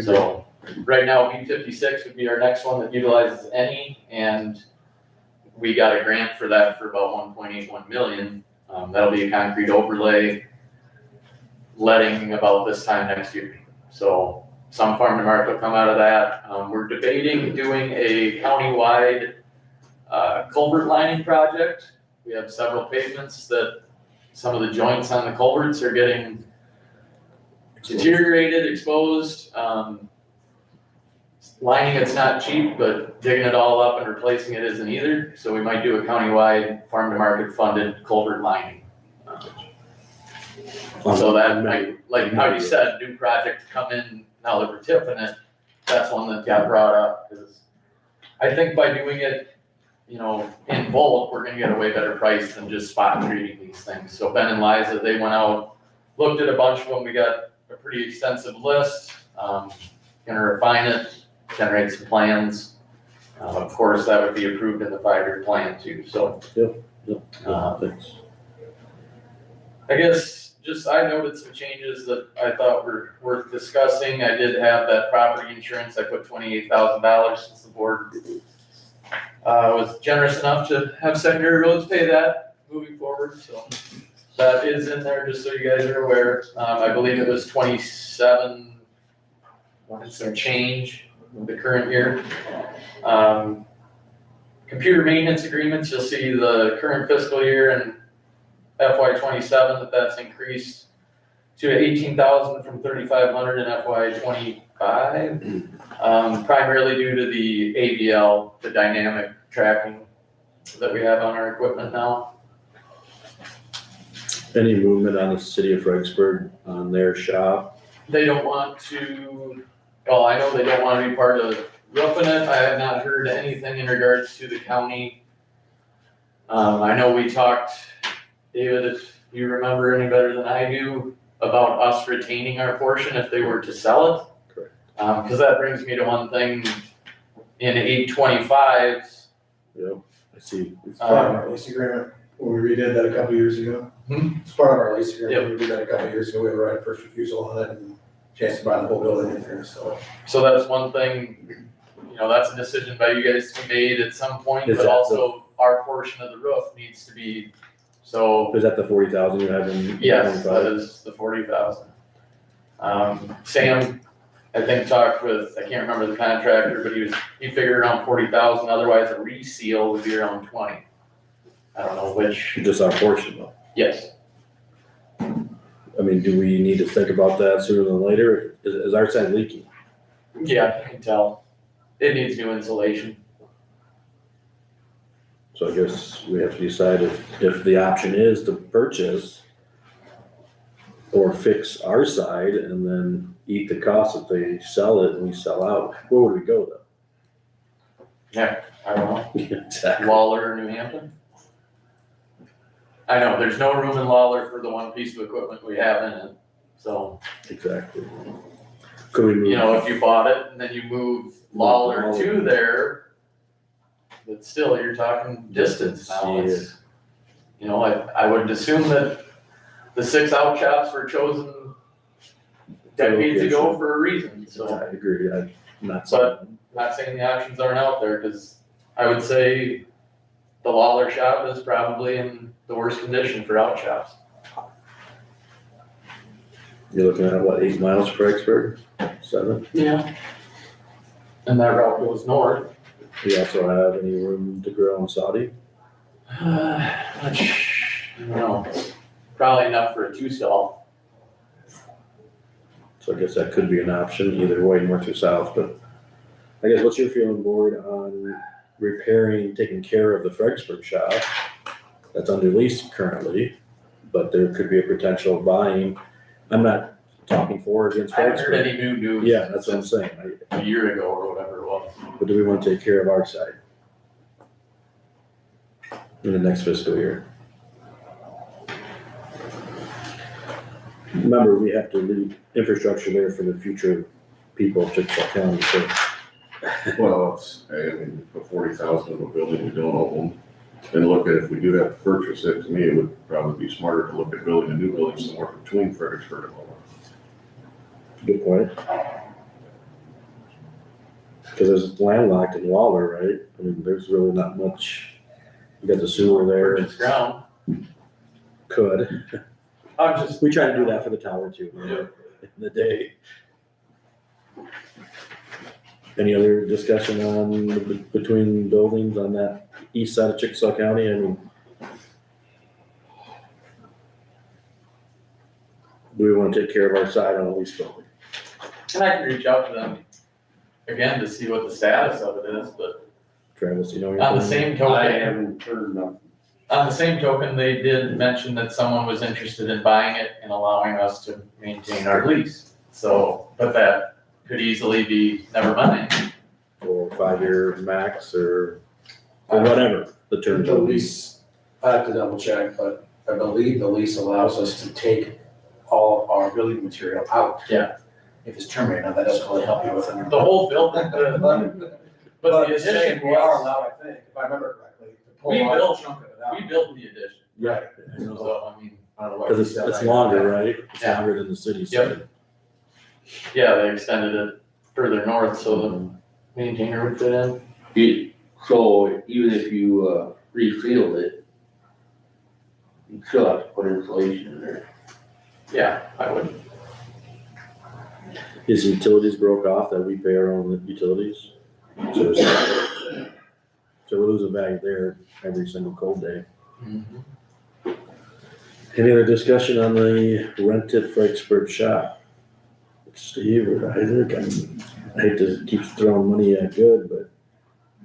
So, right now, B-56 would be our next one that utilizes any, and we got a grant for that for about 1.81 million. That'll be a concrete overlay, letting about this time next year. So some farm to market will come out of that. We're debating doing a countywide culvert lining project. We have several pavements that some of the joints on the culverts are getting deteriorated, exposed. Lining it's not cheap, but digging it all up and replacing it isn't either. So we might do a countywide farm to market funded culvert lining. So that might, like how you said, new project to come in now that we're tipping it, that's one that got brought up, because I think by doing it, in bulk, we're gonna get a way better price than just spot treating these things. So Ben and Liza, they went out, looked at a bunch of them, we got a pretty extensive list, gonna refine it, generate some plans. Of course, that would be approved in the 5-year plan too, so. Thanks. I guess I noted some changes that I thought were worth discussing. I did have that property insurance. I put $28,000 since the board was generous enough to have secondary roads pay that moving forward. So that is in there, just so you guys are aware. I believe it was 27 and some change the current year. Computer maintenance agreements, you'll see the current fiscal year and FY27 that's increased to 18,000 from 3,500 in FY25, primarily due to the ABL, the dynamic tracking that we have on our equipment now. Any movement on the city of Fredericksburg on their shop? They don't want to, well, I know they don't want to be part of roofing it. I have not heard anything in regards to the county. I know we talked, David, if you remember any better than I do, about us retaining our portion if they were to sell it. Correct. Because that brings me to one thing in 825s. Yep, I see. It's part of our lease agreement, when we redid that a couple years ago. It's part of our lease agreement, we did that a couple years ago, we have a right of first refusal on it, and chance to buy the whole building in there, so. So that's one thing, that's a decision by you guys to be made at some point, Is but that also our portion of the roof needs to be, so. Is that the 40,000 you have in? Yes, 25? that is the 40,000. Sam, I think talked with, I can't remember the contractor, but he figured around 40,000, otherwise a reseal would be around 20. I don't know which. Just our portion though. Yes. I mean, do we need to think about that sooner than later? Is our side leaking? Yeah, I can tell. It needs new insulation. So I guess we have to decide if the option is to purchase or fix our side and then eat the cost if they sell it and we sell out. Where would we go though? Yeah, I don't know. Exactly. Lawler or New Hampton? I know, there's no room in Lawler for the one piece of equipment we have in it, so. Exactly. Could we move? If you bought it and then you move Lawler to there, but still, you're talking distance now. It's, I would assume that the 6 out shops were chosen decades ago for a reason, so. I agree. I'm not But not saying the options aren't out there, because I would say the Lawler shop is probably in the worst condition for out shops. You're looking at what, 8 miles for Fredericksburg? 7? Yeah. And that route goes north. Do you also have any room to grow in Saudi? I don't know. probably enough for a 2-stall. So I guess that could be an option, either way, north or south, but I guess what's your feeling, board, on repairing, taking care of the Fredericksburg shop? That's under lease currently, but there could be a potential buying. I'm not talking for or against I haven't heard Fredericksburg. any new news. Yeah, that's what I'm saying. A year ago or whatever it was. But do we want to take care of our side in the next fiscal year? Remember, we have to leave infrastructure there for the future people of Chickasaw County, so. Well, I mean, put 40,000 of a building, we don't own, and look at if we do have to purchase it, to me, it would probably be smarter to look at building a new building somewhere between Fredericksburg and Lowell. Good point. Because there's landlocked in Waller, right? I mean, there's really not much. You got the sewer there, Purchase ground. could. I'm just, We try to do that for the tower too, remember, in the day. Any other discussion on, between buildings on that east side of Chickasaw County? I mean, do we want to take care of our side on the lease building? and I can reach out to them again to see what the status of it is, but Travis, you know on the anything? same token. I haven't heard nothing. On the same token, they did mention that someone was interested in buying it and allowing us to maintain our lease. So, but that could easily be, never mind. Or 5-year max or whatever the terms The will be. lease, I have to double check, but I believe the lease allows us to take all of our building material out. Yeah. If it's terminated, now that doesn't really help you with it. The whole building, but the it's saying addition we are was, allowed, I think, if I remember correctly, to pull We out built- a chunk of it out. we built the addition, Yeah. so I mean, I don't know what Because we said it's right longer, now. right? It's Yeah. longer than the city Yep. side. yeah, they extended it further north so the maintainer would fit in. So even if you, resealed it, you still have to put insulation in there. Yeah, I would. Is utilities broke off that we pay our own utilities? So we're losing value there every single cold day. Any other discussion on the rented Fredericksburg shop? Steve or Isaac, I hate to keep throwing money at good, but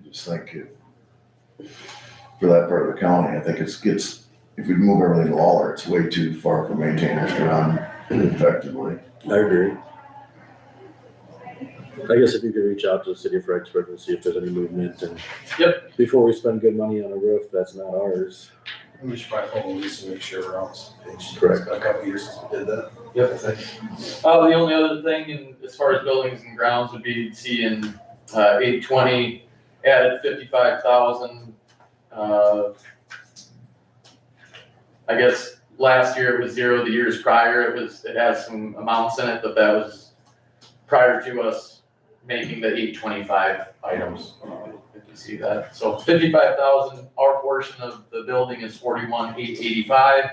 Just think for that part of the county, I think if we move everything to Lawler, it's way too far for maintainers to run effectively. I agree. I guess if you could reach out to the city of Fredericksburg and see if there's any movement and. Yep. Before we spend good money on a roof, that's not ours. We should probably pull the lease and make sure we're on the same page. Correct. It's been a couple of years since we did that. Yep. The only other thing in, as far as buildings and grounds would be seeing, 820 added 55,000. I guess last year it was 0, the years prior it has some amounts in it, but that was prior to us making the 825 items. If you see that, so 55,000, our portion of the building is 41,885.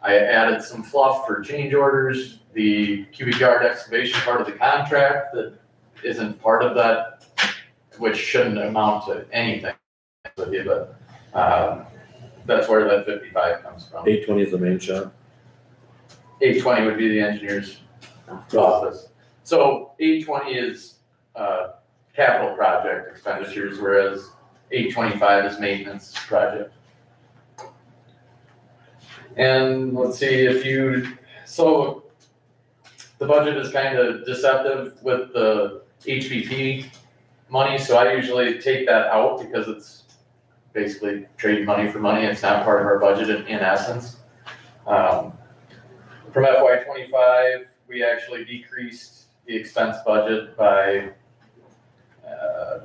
I added some fluff for change orders, the cubic yard excavation part of the contract that isn't part of that, which shouldn't amount to anything with you, but, that's where that 55 comes from. 820 is the main shop. 820 would be the engineer's office. So 820 is, capital project expenditures, whereas 825 is maintenance project. And let's see so the budget is kind of deceptive with the HVP money, so I usually take that out because it's basically trade money for money. It's not part of our budget in essence. From FY '25, we actually decreased the expense budget by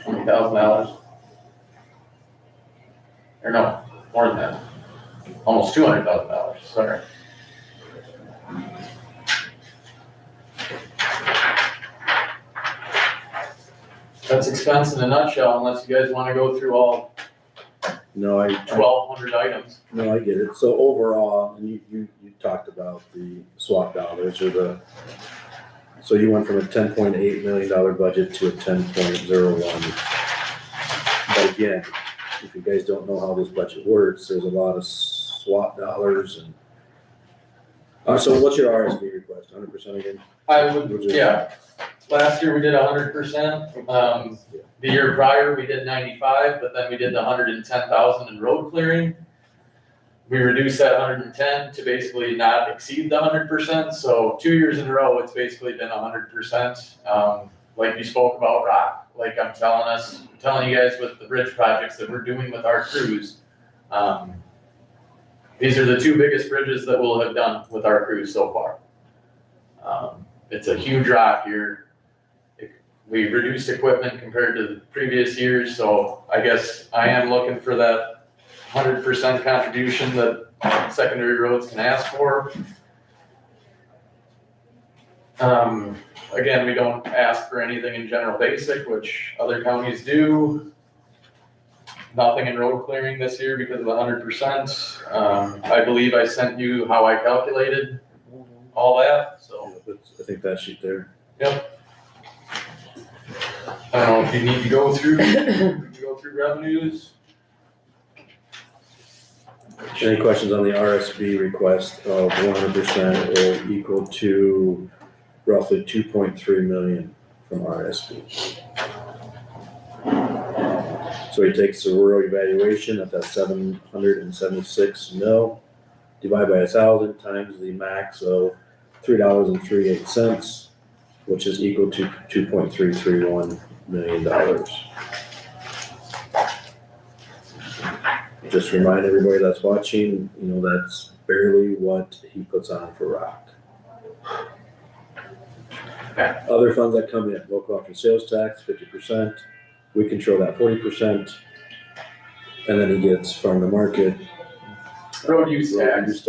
$20,000. Or no, more than that. Almost $200,000, sorry. That's expense in a nutshell, unless you guys wanna go through all No, I 1,200 items. No, I get it. So overall, and you talked about the swap dollars or so you went from a $10.8 million budget to a 10.01. But again, if you guys don't know how this budget works, there's a lot of swap dollars and So what's your RSP request, 100% again? I would, yeah, last year we did 100%, the year prior we did 95, but then we did the 110,000 in road clearing. We reduced that 110 to basically not exceed the 100%, so 2 years in a row, it's basically been 100%. Like you spoke about rock, like I'm telling you guys with the bridge projects that we're doing with our crews. These are the two biggest bridges that we'll have done with our crews so far. It's a huge rock here. We reduced equipment compared to the previous years, so I guess I am looking for that 100% contribution that secondary roads can ask for. Again, we don't ask for anything in general basic, which other counties do. Nothing in road clearing this year because of 100%. I believe I sent you how I calculated all that, so. I think that sheet there. Yep. I don't know if you need to go through revenues. Any questions on the RSB request of 100% will equal to roughly 2.3 million from RSB. So he takes the rural evaluation at that 776 mil, divide by 1,000 times the max of $3.38, which is equal to $2.331 million. Just remind everybody that's watching, that's barely what he puts on for rock. Other funds that come in, local option sales tax, 50%. We control that 40%. And then he gets farm to market. Road use tax.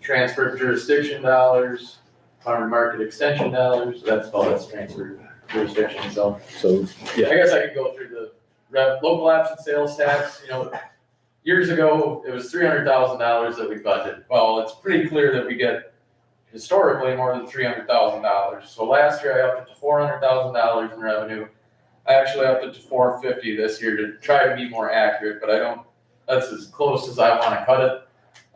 Transfer jurisdiction dollars, farm market extension dollars, that's transfer jurisdiction, so. So, yeah. I guess I could go through the local option sales tax, years ago, it was $300,000 that we budgeted. Well, it's pretty clear that we get historically more than $300,000. So last year I upped it to $400,000 in revenue. I actually upped it to $450 this year to try to be more accurate, but that's as close as I want to cut it.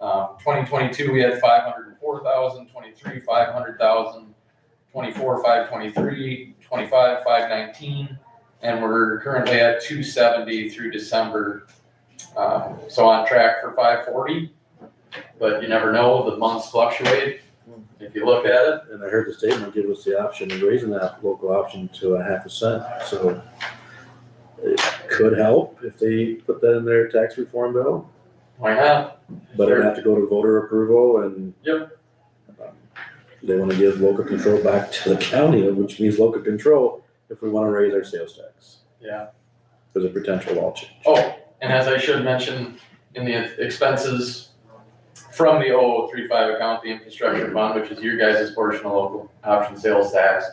2022, we had 504,000, 23, 500,000, 24, 523, 25, 519, and we're currently at 270 through December. So on track for 540, but you never know, the months fluctuate if you look at it. And I heard the statement give us the option of raising that local option to 0.5 cent. So it could help if they put that in their tax reform bill. Why not? But it'd have to go to voter approval and. Yep. They want to give local control back to the county, which means local control if we want to raise our sales tax. Yeah. There's a potential law change. Oh, and as I should mention, in the expenses from the 0035 account, the infrastructure fund, which is your guys' portion of local option sales tax,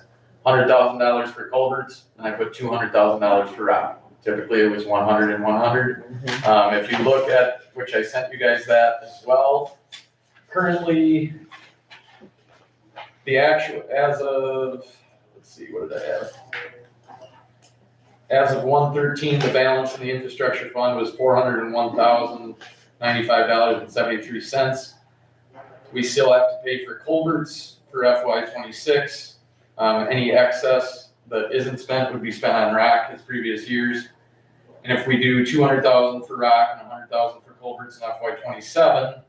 $100,000 for culverts, and I put $200,000 for rock. Typically it was 100 and 100. If you look at, which I sent you guys that as well, currently the actual, as of, let's see, what did I have? As of 1/13, the balance in the infrastructure fund was $401,095.73. We still have to pay for culverts for FY26. Any excess that isn't spent would be spent on rock as previous years. And if we do 200,000 for rock and 100,000 for culverts in FY27,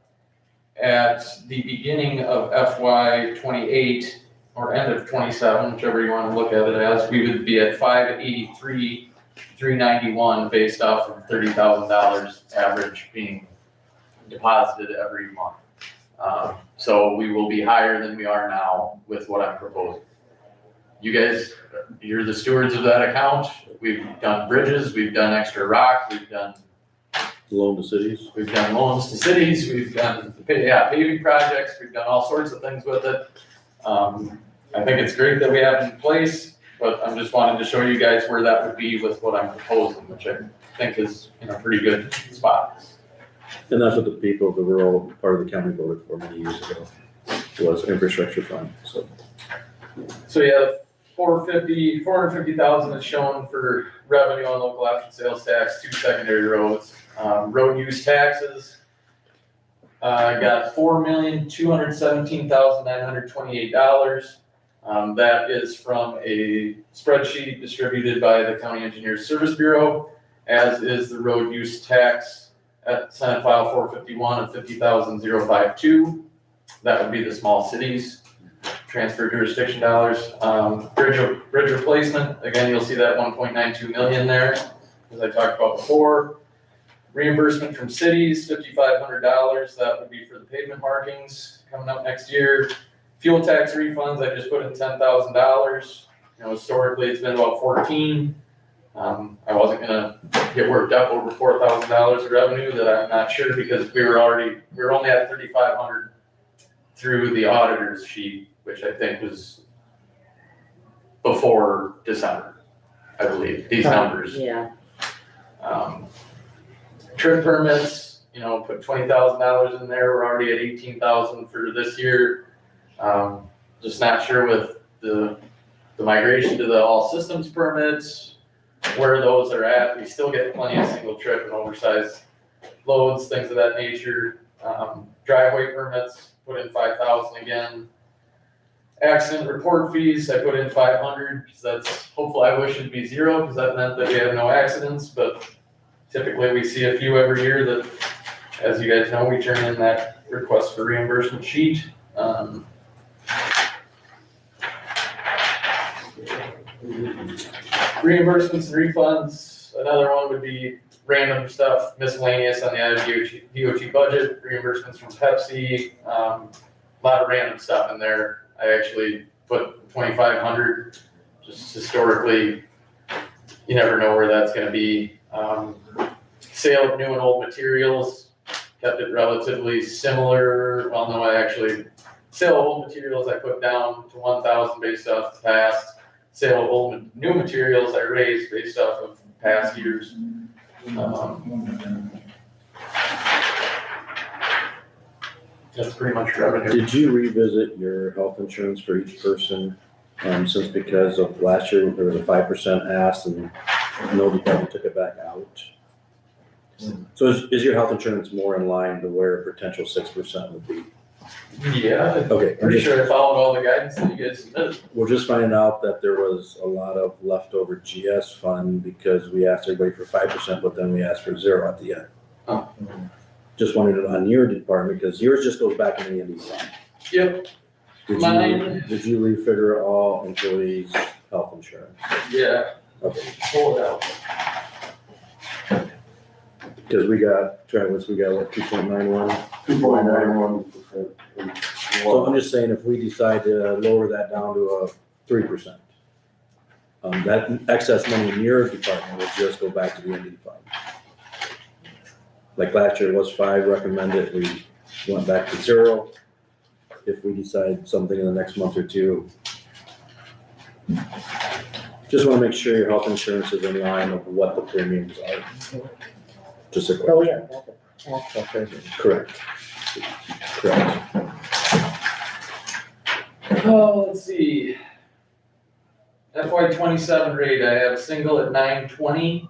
at the beginning of FY28 or end of 27, whichever you want to look at it as, we would be at 583,391 based off of $30,000 average being deposited every month. So we will be higher than we are now with what I'm proposing. You guys, you're the stewards of that account. We've done bridges, we've done extra rock, we've done Loan to cities. We've done loans to cities, we've done, paving projects, we've done all sorts of things with it. I think it's great that we have it in place, but I'm just wanting to show you guys where that would be with what I'm proposing, which I think is in a pretty good spot. And that's what the people of the rural part of the county voted for many years ago, was infrastructure fund, so. So yeah, 450,000 is shown for revenue on local option sales tax, 2 secondary roads. Road use taxes, I got $4,217,928. That is from a spreadsheet distributed by the County Engineers Service Bureau, as is the road use tax at Senate File 451 of $50,052. That would be the small cities transfer jurisdiction dollars. Bridge replacement, again, you'll see that 1.92 million there, as I talked about before. Reimbursement from cities, $5,500, that would be for the pavement markings coming up next year. Fuel tax refunds, I just put in $10,000. Historically, it's been about 14. I wasn't gonna get worked up over $4,000 of revenue that I'm not sure, because we were only at 3,500 through the auditor's sheet, which I think was before December, I believe, these numbers. Yeah. Trip permits, put $20,000 in there, we're already at 18,000 for this year. Just not sure with the migration to the all systems permits, where those are at. We still get plenty of single trip and oversized loads, things of that nature. Driveway permits, put in 5,000 again. Accident report fees, I put in 500, because that's, hopefully, I wish it'd be zero, because that meant that we have no accidents, but typically we see a few every year that, as you guys know, we turn in that request for reimbursement sheet. Reimbursements and refunds, another one would be random stuff, miscellaneous on the DOT budget, reimbursements from Pepsi, a lot of random stuff in there. I actually put 2,500, just historically, you never know where that's gonna be. Sale of new and old materials, kept it relatively similar, well, no, sale of old materials I put down to 1,000 based off the past. Sale of old new materials I raised based off of past years. That's pretty much revenue. Did you revisit your health insurance for each person? Since because of last year, there was a 5% asked and no department took it back out. So is your health insurance more in line to where a potential 6% would be? Yeah, Okay, pretty sure I followed all the guidance that you guys submitted. we're just finding out that there was a lot of leftover GS fund because we asked everybody for 5%, but then we asked for 0 at the end. Oh. Just wondered on your department, because yours just goes back in the EMD fund. Yep, Mine- Did you refigure all employees' health insurance? yeah, Okay, pull it out. because Travis, we got what, 2.91? 2.91%. So I'm just saying, if we decide to lower that down to a 3%, that excess money in your department will just go back to the EMD fund. Like last year it was 5 recommended, we went back to 0. If we decide something in the next month or two, just want to make sure your health insurance is in line of what the premiums are. Just a question. Oh, yeah, that's an actual person. Correct. Oh, let's see. FY 27 rate, I have a single at 920.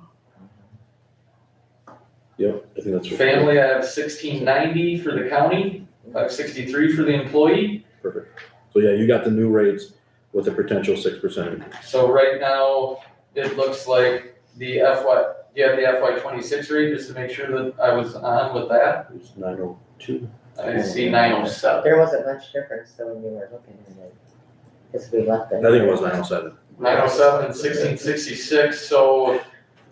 Yep, I think that's. what- Family, I have 1690 for the county, 563 for the employee. Perfect. So yeah, you got the new rates with a potential 6% increase. So right now, it looks like do you have the FY 26 rate, just to make sure that I was on with that? It's 902. I see 907. There wasn't much difference though when you were looking at it, because we left it. I think it was 907. 907 and 1666, so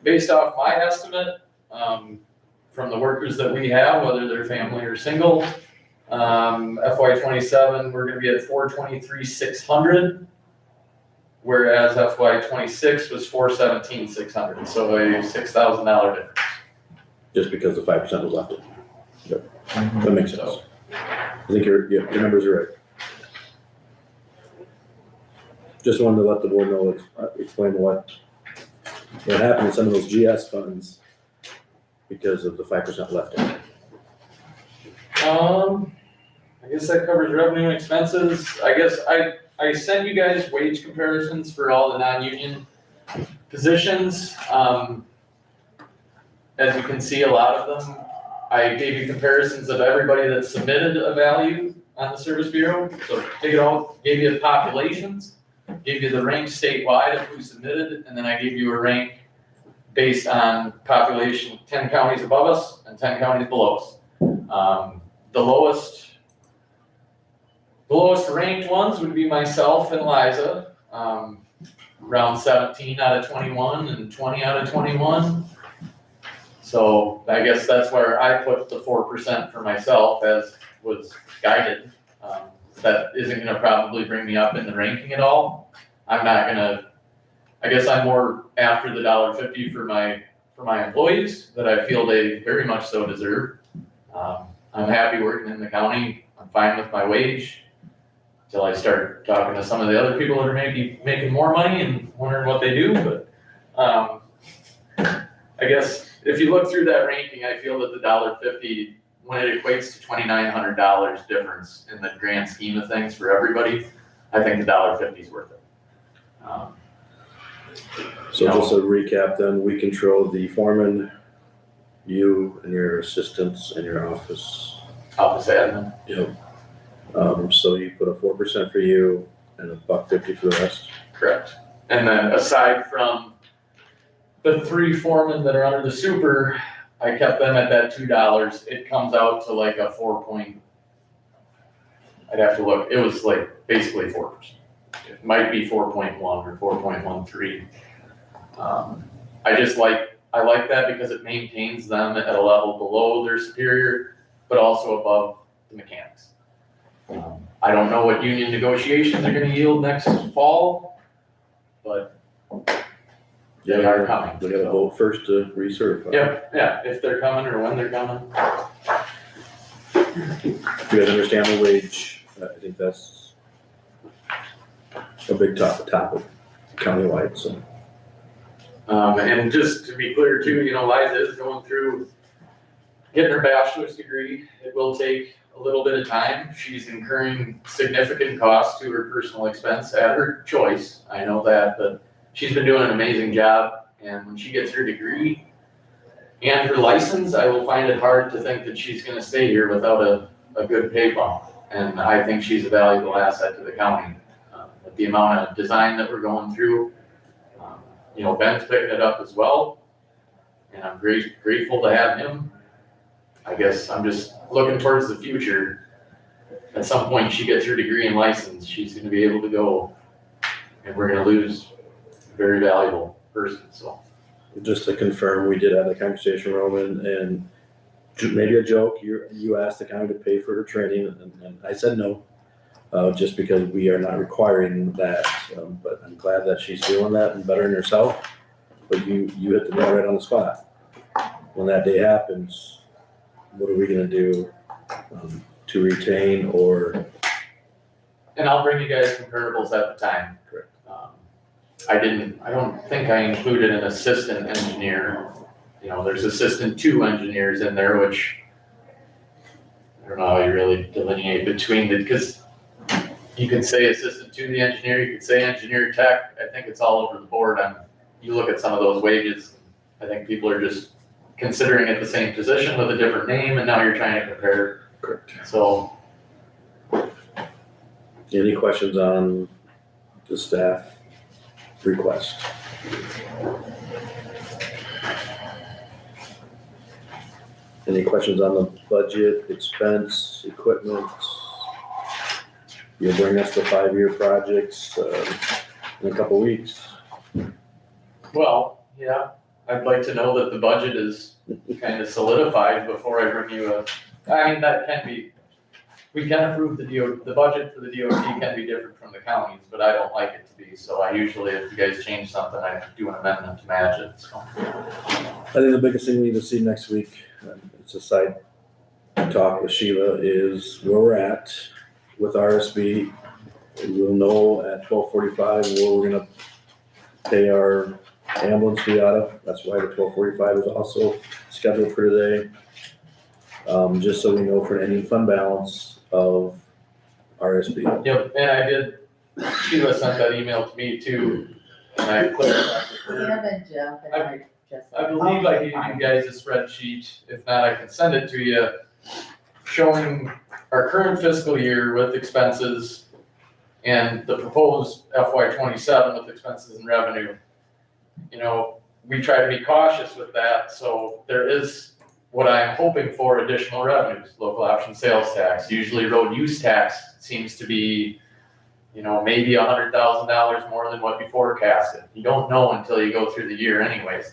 based off my estimate, from the workers that we have, whether they're family or single, FY 27, we're gonna be at 423,600. Whereas FY 26 was 417,600, so a $6,000 difference. Just because the 5% was left in. Yep, that makes sense. I think your numbers are right. Just wanted to let the board know, explain what happened in some of those GS funds because of the 5% left in. I guess that covers revenue and expenses. I guess I sent you guys wage comparisons for all the non-union positions. As you can see, a lot of them, I gave you comparisons of everybody that submitted a value on the Service Bureau. So take it all, gave you the populations, gave you the rank statewide of who submitted, and then I gave you a rank based on population, 10 counties above us and 10 counties below us. The lowest ranked ones would be myself and Liza, around 17 out of 21 and 20 out of 21. So I guess that's where I put the 4% for myself as was guided. That isn't gonna probably bring me up in the ranking at all. I'm not gonna, I guess I'm more after the $1.50 for my employees that I feel they very much so deserve. I'm happy working in the county. I'm fine with my wage until I start talking to some of the other people that are maybe making more money and wondering what they do, but, I guess if you look through that ranking, I feel that the $1.50, when it equates to $2,900 difference in the grand scheme of things for everybody, I think the $1.50 is worth it. So just a recap then, we control the foreman, you and your assistants and your office. Office admin. Yep. So you put a 4% for you and a $1.50 for the rest? Correct. And then aside from the 3 foremen that are under the super, I kept them at that $2. It comes out to like a I'd have to look, it was like basically 4%. It might be 4.1 or 4.13. I like that because it maintains them at a level below their superior, but also above the mechanics. I don't know what union negotiations are gonna yield next fall, but they are coming. We gotta vote first to recertify. Yeah, if they're coming or when they're coming. Do you guys understand the wage? I think that's a big topic countywide, so. And just to be clear too, Liza is going through getting her bachelor's degree. It will take a little bit of time. She's incurring significant costs to her personal expense at her choice. I know that, but she's been doing an amazing job. And when she gets her degree and her license, I will find it hard to think that she's gonna stay here without a good pay bump. And I think she's a valuable asset to the county. With the amount of design that we're going through, Ben's picking it up as well. And I'm grateful to have him. I guess I'm just looking towards the future. At some point, she gets her degree and license, she's gonna be able to go, and we're gonna lose a very valuable person, so. Just to confirm, we did have the conversation, Roman, and maybe a joke, you asked the county to pay for her training, and I said no. Just because we are not requiring that, but I'm glad that she's doing that and bettering herself. But you hit the nail right on the spot. When that day happens, what are we gonna do to retain or? And I'll bring you guys comparables at the time. Correct. I don't think I included an assistant engineer. There's assistant 2 engineers in there, which I don't know how you really delineate between because you could say assistant to the engineer, you could say engineer tech. I think it's all over the board. You look at some of those wages, I think people are just considering it the same position with a different name, and now you're trying to compare. Correct. So. Any questions on the staff request? Any questions on the budget, expense, equipment? You'll bring us the 5-year projects in a couple weeks. Well, yeah, I'd like to know that the budget is kind of solidified before I bring you that can be, we can approve the budget for the DOT can be different from the counties, but I don't like it to be. So I usually, if you guys change something, I do an amendment to match it, so. I think the biggest thing we need to see next week, it's a side talk with Sheila, is where we're at with RSB. We'll know at 12:45 where we're gonna pay our ambulance fee out of. That's why the 12:45 is also scheduled for today. Just so we know for any fund balance of RSB. Yep, and Sheila sent that email to me too, and I clarified. We have been jumping just. I believe I gave you guys a spreadsheet, if not, I can send it to you, showing our current fiscal year with expenses and the proposed FY 27 with expenses and revenue. You know, we try to be cautious with that, so there is what I'm hoping for additional revenues, local option sales tax. Usually road use tax seems to be, you know, maybe $100,000 more than what you forecasted. You don't know until you go through the year anyways.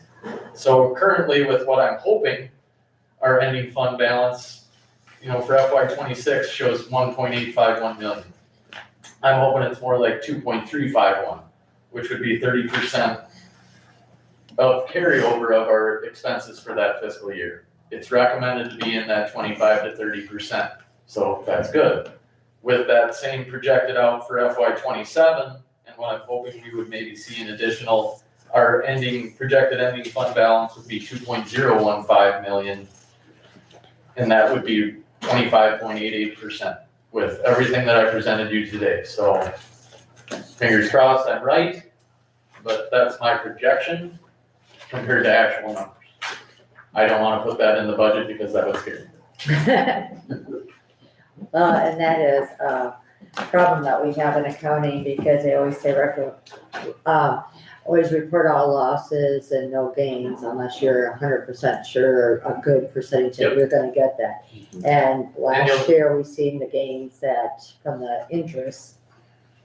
So currently with what I'm hoping, our ending fund balance, you know, for FY 26 shows 1.851 million. I'm hoping it's more like 2.351, which would be 30% of carryover of our expenses for that fiscal year. It's recommended to be in that 25 to 30%, so that's good. With that same projected out for FY 27, and what I'm hoping we would maybe see an additional, our projected ending fund balance would be 2.015 million. And that would be 25.88% with everything that I presented you today. So fingers crossed I'm right, but that's my projection compared to actual numbers. I don't want to put that in the budget because that would scare me. And that is a problem that we have in accounting because they always say, always report all losses and no gains unless you're 100% sure a good percentage that you're gonna get that. And last year, we seen the gains that, from the interest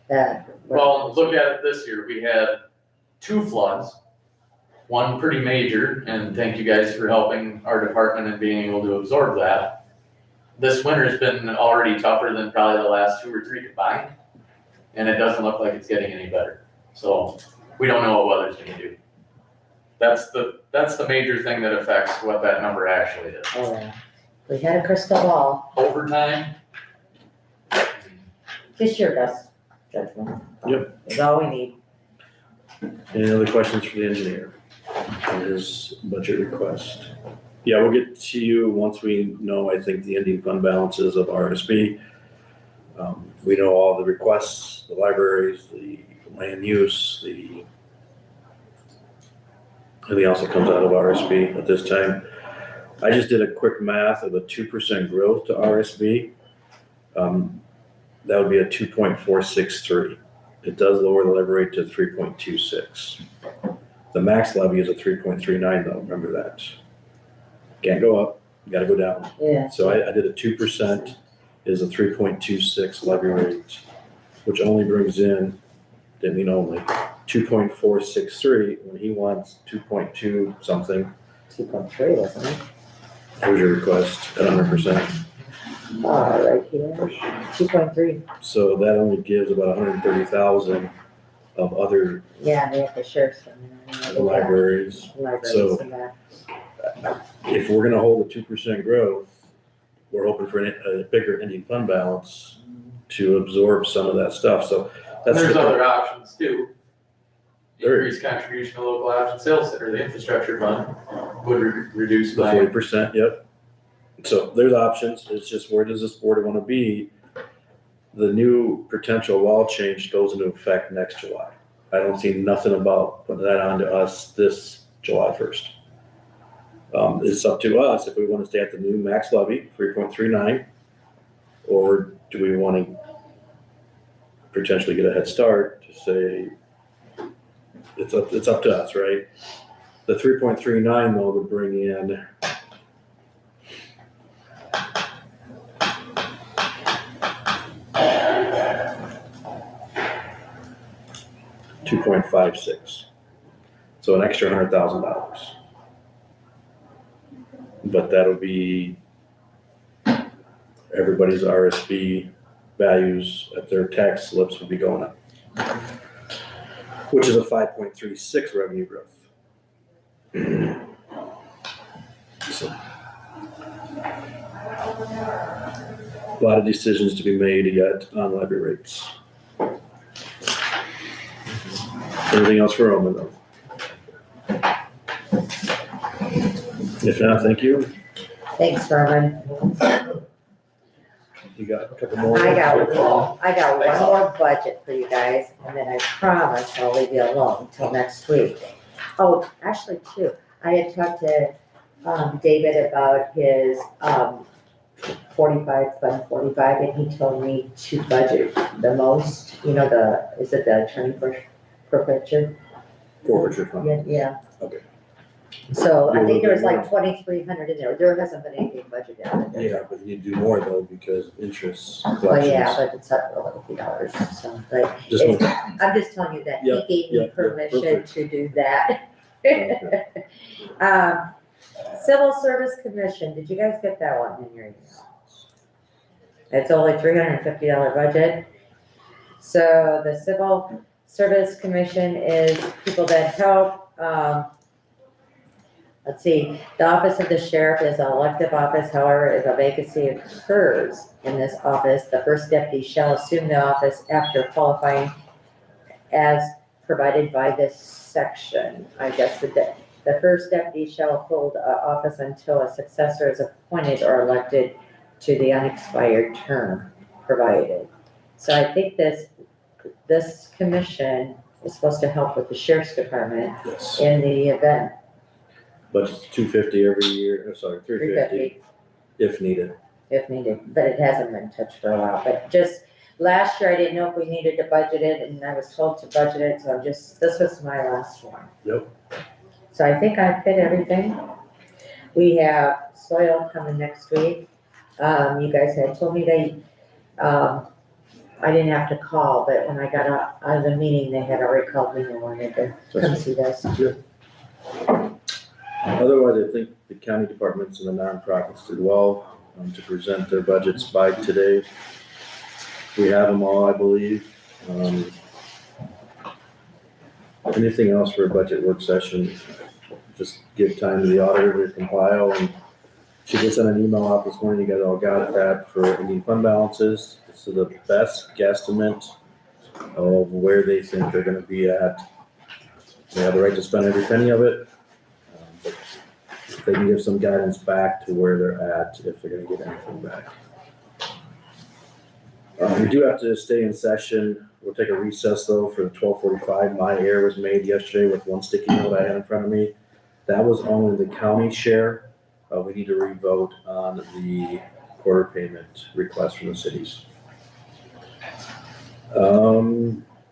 that. Well, look at it this year. We had 2 floods, one pretty major, and thank you guys for helping our department and being able to absorb that. This winter's been already tougher than probably the last 2 or 3 combined, and it doesn't look like it's getting any better. So we don't know what weather's gonna do. That's the major thing that affects what that number actually is. Oh, yeah. We had a crystal ball, Overtime, just your best judgment. Yep. Is all we need. Any other questions for the engineer on his budget request? Yeah, we'll get to you once we know, I think, the ending fund balances of RSB. We know all the requests, the libraries, the land use, everything else that comes out of RSB at this time. I just did a quick math of a 2% growth to RSB. That would be a 2.463. It does lower the levy rate to 3.26. The max levy is a 3.39 though, remember that. Can't go up, you gotta go down. Yeah. So I did a 2% is a 3.26 levy rate, which only brings in, didn't mean only, 2.463 when he wants 2.2 something. 2.3, wasn't it? Here's your request at 100%. Right here, 2.3. So that only gives about 130,000 of other Yeah, they have the sheriff's. libraries. So- and that. If we're gonna hold a 2% growth, we're hoping for a bigger ending fund balance to absorb some of that stuff, so that's. there's the- other options too. There- Increased contribution to local option sales center, the infrastructure fund would reduce The by. 40%, yep. So there's options, it's just where does this board wanna be? The new potential law change goes into effect next July. I don't see nothing about putting that on to us this July 1st. It's up to us if we wanna stay at the new max levy, 3.39, or do we wanna potentially get a head start to say, it's up to us, right? The 3.39 though would bring in $2.56, so an extra $100,000. But that'll be everybody's RSB values at their tax slips would be going up, which is a 5.36 revenue growth. So, a lot of decisions to be made yet on levy rates. Anything else for Roman though? If not, thank you. Thanks, Herman. You got a couple more? I got one more budget for you guys, and then I promise I'll leave you alone until next week. Oh, actually, 2. I had talked to, David about his, 45, and he told me to budget the most, you know, is it the attorney forfeiture? Forfeiture fund. Yeah, yeah. Okay. So I Do a think there was little like 2,300 in there, there hasn't been anything budgeted out of there. Yeah, but you need to do more though because of interest Well, collections. yeah, but it's up for like a few dollars, so, but Just it's- one- I'm just telling you that he Yep, gave me yep, yep, permission perfect. to do that. Okay. Civil Service Commission, did you guys get that one in your email? It's only $350 budget. So the Civil Service Commission is people that help, let's see, the office of the sheriff is an elective office, however, if a vacancy occurs in this office, the first deputy shall assume the office after qualifying as provided by this section. I guess the first deputy shall hold office until a successor is appointed or elected to the unexpired term provided. So I think this commission is supposed to help with the sheriff's department Yes, in the event. but it's $250 every year, sorry, $350 if needed. If needed, but it hasn't been touched for a while, but just, last year I didn't know if we needed to budget it, and I was told to budget it, so this was my last one. Yep. So I think I fit everything. We have soil coming next week. You guys had told me I didn't have to call, but when I got out of the meeting, they had already called me and wanted to come see this. Otherwise, I think the county departments and the nonprofits did well to present their budgets by today. We have them all, I believe. Anything else for a budget work session? Just give time to the auditor to compile, and she just sent an email out this morning. You guys all got that for Indian fund balances. This is the best guesstimate of where they think they're gonna be at. They have the right to spend every penny of it. But if they can give some guidance back to where they're at, if they're gonna get anything back. We do have to stay in session. We'll take a recess though for the 12:45. My error was made yesterday with one sticky note I had in front of me. That was only the county share. We need to re-vote on the quarter payment request from the cities.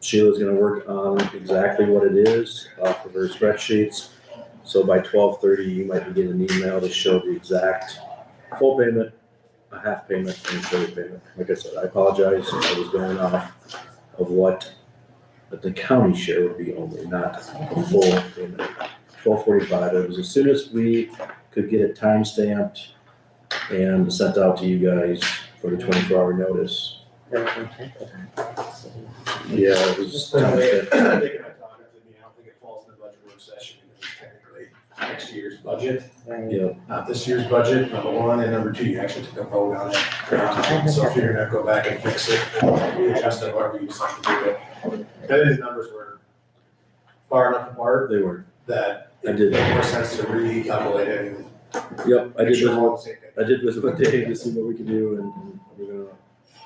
Sheila's gonna work on exactly what it is off of her spreadsheets. So by 12:30, you might be getting an email to show the exact full payment, a half payment, and a quarter payment. Like I said, I apologize, I was going off of what the county share would be only, not the full payment. 12:45, it was as soon as we could get it time stamped and sent out to you guys for the 24-hour notice. Yeah, it was Just the time way, stamped. I think I talked to me, I don't think it falls in the budget work session because it's technically next year's budget, Yeah, not this year's budget, number one, and number two, you actually took a vote on it. So if you're gonna go back and fix it, readjust it, however you decide to do it. I think the numbers were far enough apart they were. that I it did. made more sense to recalculate it and Yep, make sure we're all on the same page. I did visit with Dave to see what we could do, and we're gonna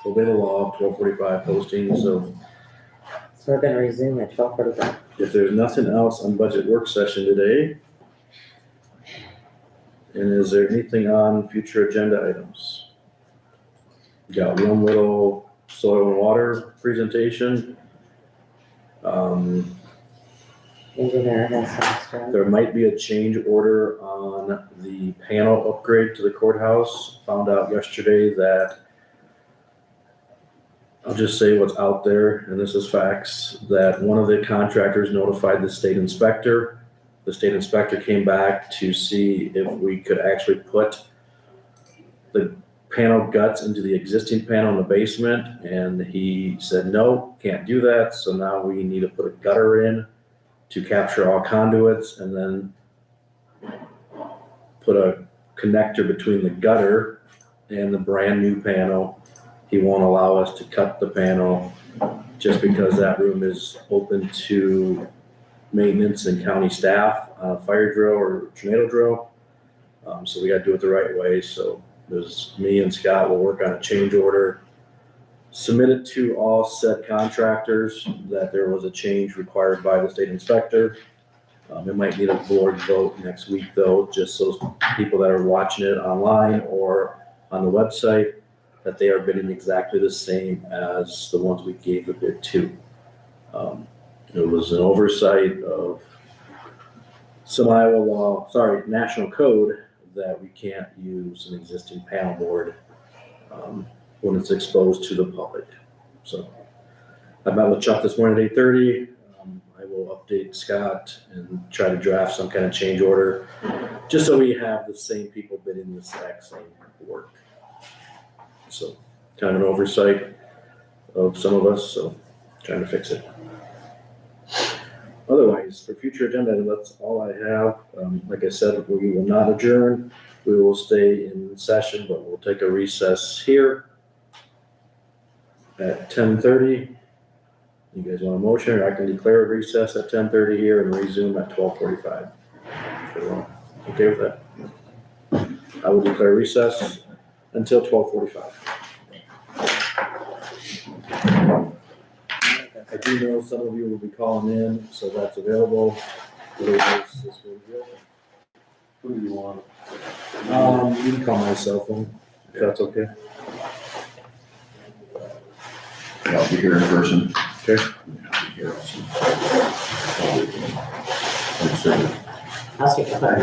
obey the law of 12:45 posting, so So we're gonna resume at 12:45. if there's nothing else on budget work session today, and is there anything on future agenda items? Got one little soil and water presentation. Engineer has some stuff. There might be a change order on the panel upgrade to the courthouse. Found out yesterday that, I'll just say what's out there, and this is facts, that one of the contractors notified the state inspector. The state inspector came back to see if we could actually put the panel guts into the existing panel in the basement, and he said, no, can't do that. So now we need to put a gutter in to capture all conduits, and then put a connector between the gutter and the brand new panel. He won't allow us to cut the panel just because that room is open to maintenance and county staff, fire drill or tornado drill. So we gotta do it the right way. So there's me and Scott will work on a change order. Submit it to all said contractors that there was a change required by the state inspector. It might need a board vote next week though, just so people that are watching it online or on the website, that they are bidding exactly the same as the ones we gave the bid to. It was an oversight of some Iowa law, national code, that we can't use an existing panel board when it's exposed to the public. So I met with Chuck this morning at 8:30. I will update Scott and try to draft some kind of change order, just so we have the same people bidding the exact same work. So kind of an oversight of some of us, so trying to fix it. Otherwise, for future agenda, that's all I have. Like I said, we will not adjourn. We will stay in session, but we'll take a recess here at 10:30. You guys want a motion, or I can declare a recess at 10:30 here and resume at 12:45. Okay with that? I will declare recess until 12:45. I do know some of you will be calling in, so that's available. Otherwise, this will be open. Who do you want? You can call my cell phone, if that's okay. Yeah, I'll be here in person. Okay. I'll be here also. I'll speak to her.